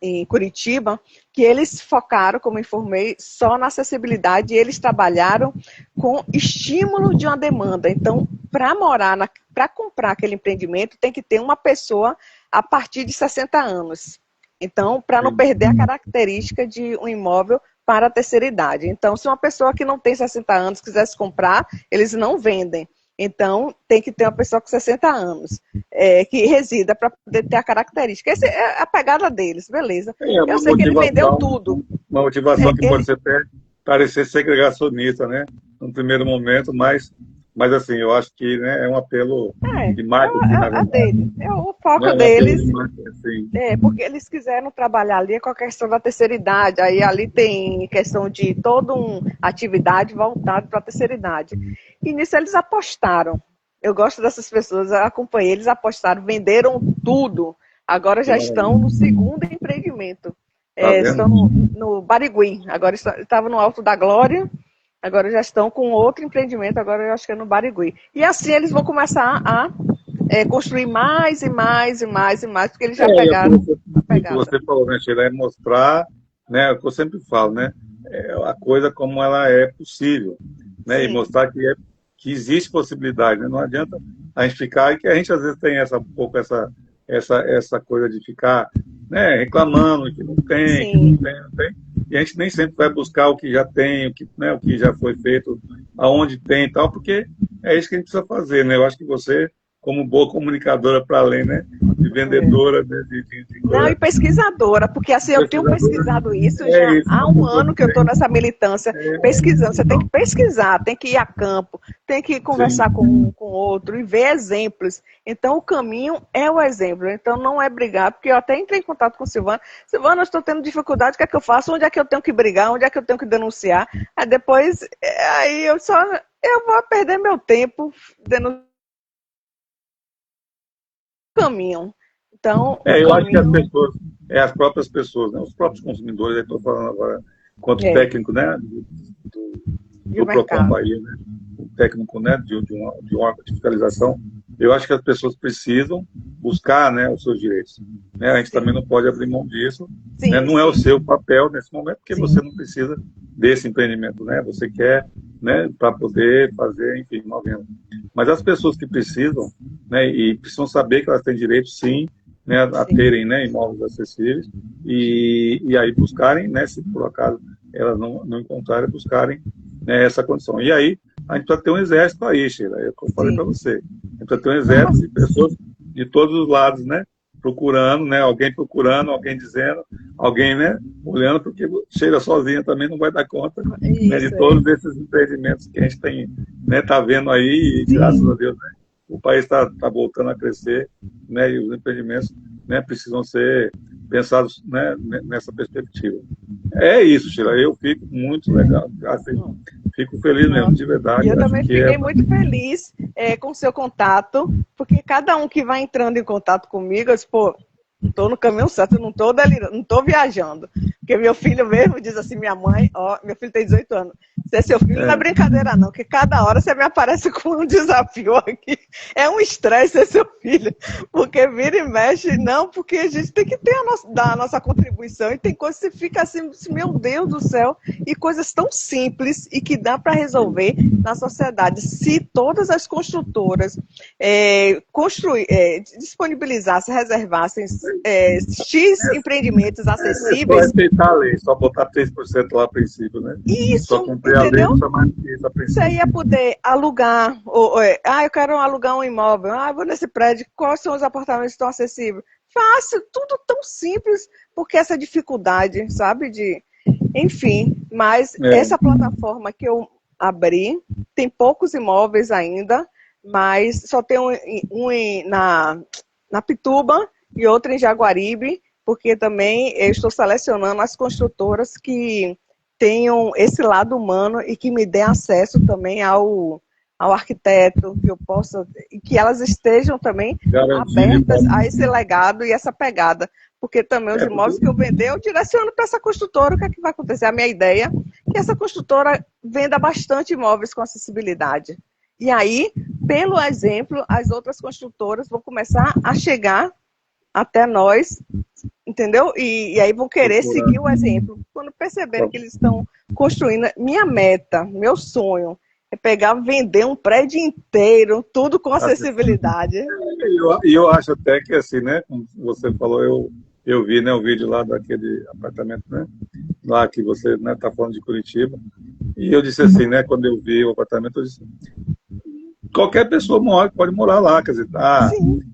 em Curitiba, que eles focaram, como informei, só na acessibilidade, e eles trabalharam com estímulo de uma demanda. Então, para comprar aquele empreendimento, tem que ter uma pessoa a partir de 60 anos. Então, para não perder a característica de um imóvel para a terceira idade. Então, se uma pessoa que não tem 60 anos quisesse comprar, eles não vendem. Então, tem que ter uma pessoa com 60 anos que resida para poder ter a característica. Essa é a pegada deles, beleza. Eu sei que ele vendeu tudo. Uma motivação que pode ser até parecer segregacionista, né? No primeiro momento, mas assim, eu acho que, né, é um apelo de marketing, na verdade. Dele. O foco deles. Porque eles quiseram trabalhar ali com a questão da terceira idade. Aí ali tem questão de toda uma atividade voltada para a terceira idade. E nisso eles apostaram. Eu gosto dessas pessoas, eu acompanhei, eles apostaram, venderam tudo. Agora já estão no segundo empreendimento. Estão no Barigui. Agora estavam no Alto da Glória. Agora já estão com outro empreendimento, agora eu acho que é no Barigui. E assim eles vão começar a construir mais e mais e mais e mais, porque eles já pegaram a pegada. O que você falou, né, Sheila, é mostrar, né, o que eu sempre falo, né, a coisa como ela é possível, né, e mostrar que existe possibilidade, né, não adianta a gente ficar, e que a gente às vezes tem essa coisa de ficar, né, reclamando que não tem, e a gente nem sempre vai buscar o que já tem, o que já foi feito, aonde tem e tal, porque é isso que a gente precisa fazer, né? Eu acho que você, como boa comunicadora para além, né, de vendedora, né, Não, e pesquisadora, porque assim, eu tenho pesquisado isso já há um ano que eu estou nessa militância, pesquisando. Você tem que pesquisar, tem que ir a campo, tem que conversar com outro e ver exemplos. Então, o caminho é o exemplo. Então, não é brigar, porque eu até entrei em contato com Silvana. Silvana, eu estou tendo dificuldade, o que é que eu faço? Onde é que eu tenho que brigar? Onde é que eu tenho que denunciar? Aí depois, eu vou perder meu tempo denunciando o caminho. Então, eu acho que as pessoas, as próprias pessoas, né, os próprios consumidores, eu estou falando agora quanto técnico, né, do Procon Bahia, né, o técnico, né, de um órgão de fiscalização, eu acho que as pessoas precisam buscar, né, os seus direitos. Né, a gente também não pode abrir mão disso, né, não é o seu papel nesse momento, porque você não precisa desse empreendimento, né, você quer, né, para poder fazer, enfim, uma venda. Mas as pessoas que precisam, né, e precisam saber que elas têm direito, sim, né, a terem, né, imóveis acessíveis e aí buscarem, né, se por acaso elas não encontrarem, buscarem, né, essa condição. E aí a gente precisa ter um exército aí, Sheila, é o que eu falei para você. A gente precisa ter um exército de pessoas de todos os lados, né, procurando, né, alguém procurando, alguém dizendo, alguém, né, olhando, porque Sheila sozinha também não vai dar conta, né, de todos esses empreendimentos que a gente tem, né, tá vendo aí, e graças a Deus, né, o país está voltando a crescer, né, e os empreendimentos, né, precisam ser pensados, né, nessa perspectiva. É isso, Sheila, eu fico muito legal, assim, fico feliz mesmo, de verdade. Eu também fiquei muito feliz com o seu contato, porque cada um que vai entrando em contato comigo, eu disse, pô, estou no caminho certo, não estou delirando, não estou viajando. Porque meu filho mesmo diz assim, minha mãe, meu filho tem 18 anos, se é seu filho não é brincadeira não, porque cada hora você me aparece com um desafio aqui. É um estresse ser seu filho, porque vira e mexe, não, porque a gente tem que ter dar a nossa contribuição, e tem coisas que você fica assim, meu Deus do céu, e coisas tão simples e que dá para resolver na sociedade. Se todas as construtoras disponibilizassem, reservassem X empreendimentos acessíveis. Só respeitar a lei, só botar 3% lá a princípio, né? Isso, só cumprir a lei, não mais que isso a princípio. Você ia poder alugar, eu quero alugar um imóvel, vou nesse prédio, quais são os apartamentos que estão acessíveis? Fácil, tudo tão simples, porque essa dificuldade, sabe, enfim, mas essa plataforma que eu abri, tem poucos imóveis ainda, mas só tem um na Pituba e outro em Jaguaribe, porque também eu estou selecionando as construtoras que tenham esse lado humano e que me dê acesso também ao arquiteto, que eu possa, e que elas estejam também abertas a esse legado e essa pegada. Porque também os imóveis que eu vender, eu direciono para essa construtora. O que é que vai acontecer? A minha ideia é que essa construtora venda bastante imóveis com acessibilidade. E aí, pelo exemplo, as outras construtoras vão começar a chegar até nós, entendeu? E aí vão querer seguir o exemplo. Quando perceberem que eles estão construindo, minha meta, meu sonho, É pegar, vender um prédio inteiro, tudo com acessibilidade. E eu acho até que, assim, né, como você falou, eu vi, né, o vídeo lá daquele apartamento, né, lá que você, né, tá falando de Curitiba, e eu disse assim, né, quando eu vi o apartamento, eu disse, qualquer pessoa pode morar lá, quer dizer,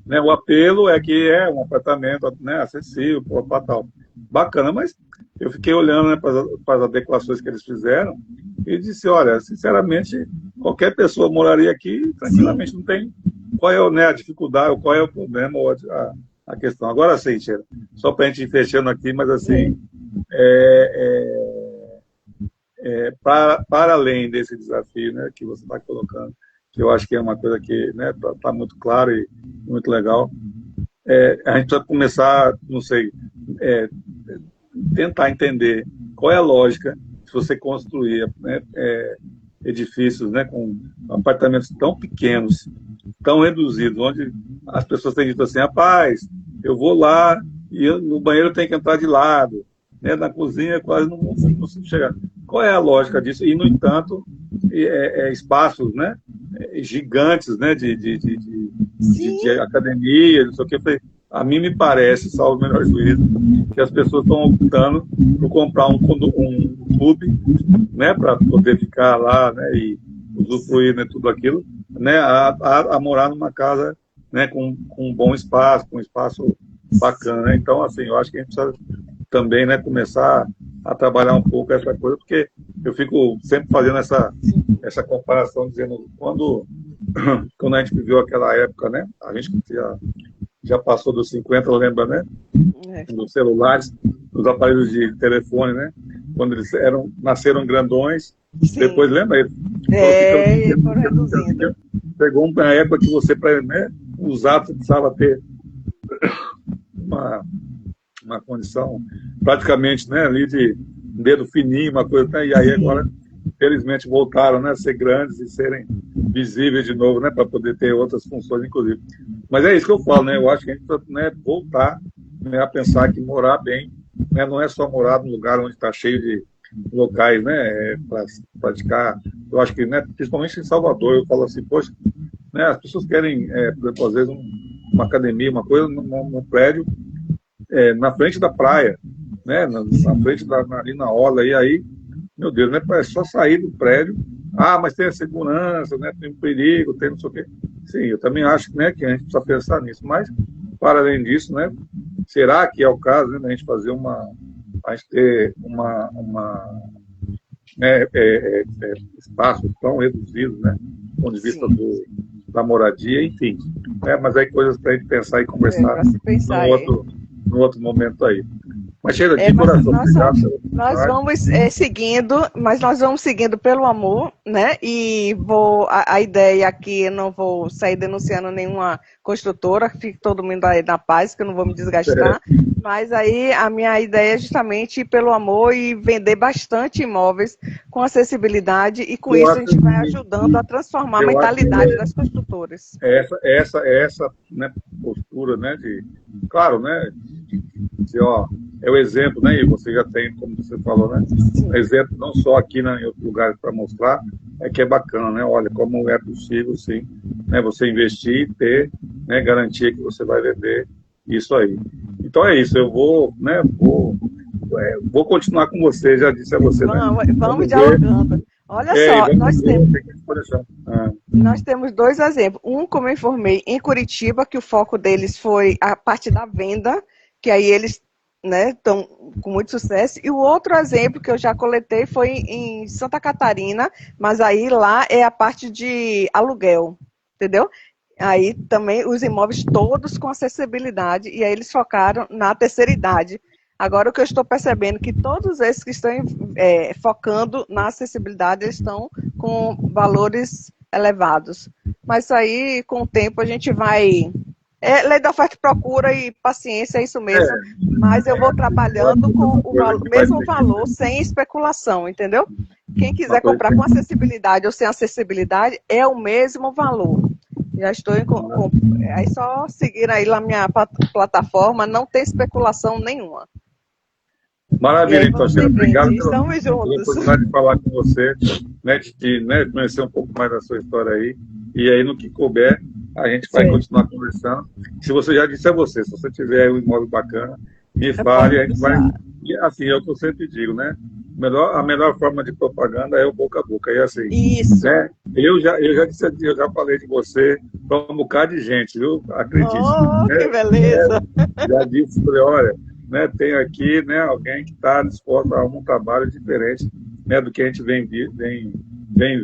né, o apelo é que é um apartamento, né, acessível, tal. Bacana, mas eu fiquei olhando, né, para as adequações que eles fizeram e disse, olha, sinceramente, qualquer pessoa moraria aqui tranquilamente, não tem qual é, né, a dificuldade, qual é o problema, ou a questão. Agora sim, Sheila, só para a gente ir fechando aqui, mas assim, para além desse desafio, né, que você está colocando, que eu acho que é uma coisa que, né, tá muito claro e muito legal, a gente precisa começar, não sei, tentar entender qual é a lógica se você construir, né, edifícios, né, com apartamentos tão pequenos, tão reduzidos, onde as pessoas têm dito assim, rapaz, eu vou lá e no banheiro tem que entrar de lado, né, na cozinha quase não consigo chegar. Qual é a lógica disso? E, no entanto, espaços, né, gigantes, né, de academia, não sei o que. A mim me parece, salvo o melhor juízo, que as pessoas estão optando por comprar um clube, né, para poder ficar lá, né, e usufruir, né, tudo aquilo, né, a morar numa casa, né, com um bom espaço, com um espaço bacana. Né? Então, assim, eu acho que a gente precisa também, né, começar a trabalhar um pouco essa coisa, porque eu fico sempre fazendo essa comparação, dizendo, quando a gente viveu aquela época, né, a gente já passou dos 50, lembra, né? Dos celulares, dos aparelhos de telefone, né? Quando eles nasceram grandões, sim. Depois, lembra? Eles foram reduzindo. Pegou uma época que você, para, né, usar, você precisava ter uma condição praticamente, né, ali de dedo fininho, uma coisa, né? E aí agora, felizmente, voltaram, né, a ser grandes e serem visíveis de novo, né, para poder ter outras funções, inclusive. Mas é isso que eu falo, né, eu acho que a gente precisa, né, voltar, né, a pensar que morar bem, né, não é só morar num lugar onde está cheio de locais, né, para praticar. Eu acho que, né, principalmente em Salvador, eu falo assim, poxa, né, as pessoas querem, por exemplo, às vezes uma academia, uma coisa, num prédio, na frente da praia, né, na frente ali na orla, e aí, meu Deus, né, é só sair do prédio, mas tem a segurança, né, tem um perigo, tem não sei o quê. Sim, eu também acho, né, que a gente precisa pensar nisso, mas, para além disso, né, será que é o caso, né, da gente fazer a gente ter espaços tão reduzidos, né, do ponto de vista da moradia, enfim, né, mas aí coisas para a gente pensar e conversar no outro momento aí. Mas, Sheila, de coração, nós vamos seguindo, mas nós vamos seguindo pelo amor, né? E a ideia aqui, não vou sair denunciando nenhuma construtora, fique todo mundo aí na paz, que eu não vou me desgastar. Mas aí a minha ideia é justamente ir pelo amor e vender bastante imóveis com acessibilidade, e com isso a gente vai ajudando a transformar a mentalidade das construtoras. Essa, né, postura, né, claro, né, é o exemplo, né, e você já tem, como você falou, né, exemplo não só aqui, né, em outros lugares para mostrar, que é bacana, né, olha, como é possível, sim, né, você investir e ter, né, garantia que você vai vender isso aí. Então é isso, eu vou continuar com você, já disse a você, vamos dialogando. Olha só, nós temos dois exemplos. Um, como eu informei, em Curitiba, que o foco deles foi a parte da venda, que aí eles, né, estão com muito sucesso. E o outro exemplo que eu já coletei foi em Santa Catarina, mas aí lá é a parte de aluguel, entendeu? Aí também os imóveis todos com acessibilidade, e aí eles focaram na terceira idade. Agora, o que eu estou percebendo é que todos esses que estão focando na acessibilidade, eles estão com valores elevados. Mas isso aí, com o tempo, a gente vai... lei da oferta e procura e paciência, é isso mesmo. Mas eu vou trabalhando com o mesmo valor, sem especulação, entendeu? Quem quiser comprar com acessibilidade ou sem acessibilidade, é o mesmo valor. Já estou aí só seguir aí na minha plataforma, não tem especulação nenhuma. Maravilha, então, Sheila. Obrigado pela oportunidade de falar com você. né, né, conhecer um pouco mais da sua história aí. E aí, no que couber, a gente vai Sim. continuar conversando. Se você já disse a você, se você tiver um imóvel bacana, me Eu fale, posso a gente vai. usar. E, assim, é o que eu sempre digo, né? A melhor forma de propaganda é o boca a boca. E assim, Isso. né? Eu já falei de você para um bocado de gente, viu? Acredite, Oh, né? que beleza. Já disse, falei, olha, né, tem aqui, né, alguém que está disposto a um trabalho diferente, né, do que a gente vem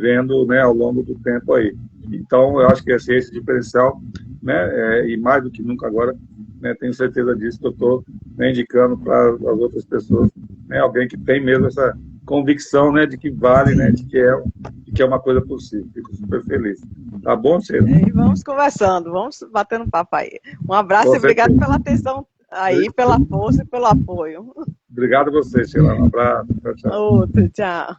vendo, né, ao longo do tempo aí. Então, eu acho que esse diferencial, né, e mais do que nunca agora, né, tenho certeza disso, que eu estou, né, indicando para as outras pessoas, né, alguém que tem mesmo essa convicção, né, de que vale, né, de que é uma coisa possível. Fico super feliz. Tá bom, Sheila? E vamos conversando, vamos batendo papo aí. Um abraço Com e obrigado certeza. pela atenção aí, pela força e pelo apoio. Obrigado a você, Sheila. Um abraço. Tchau, tchau. Outro, tchau.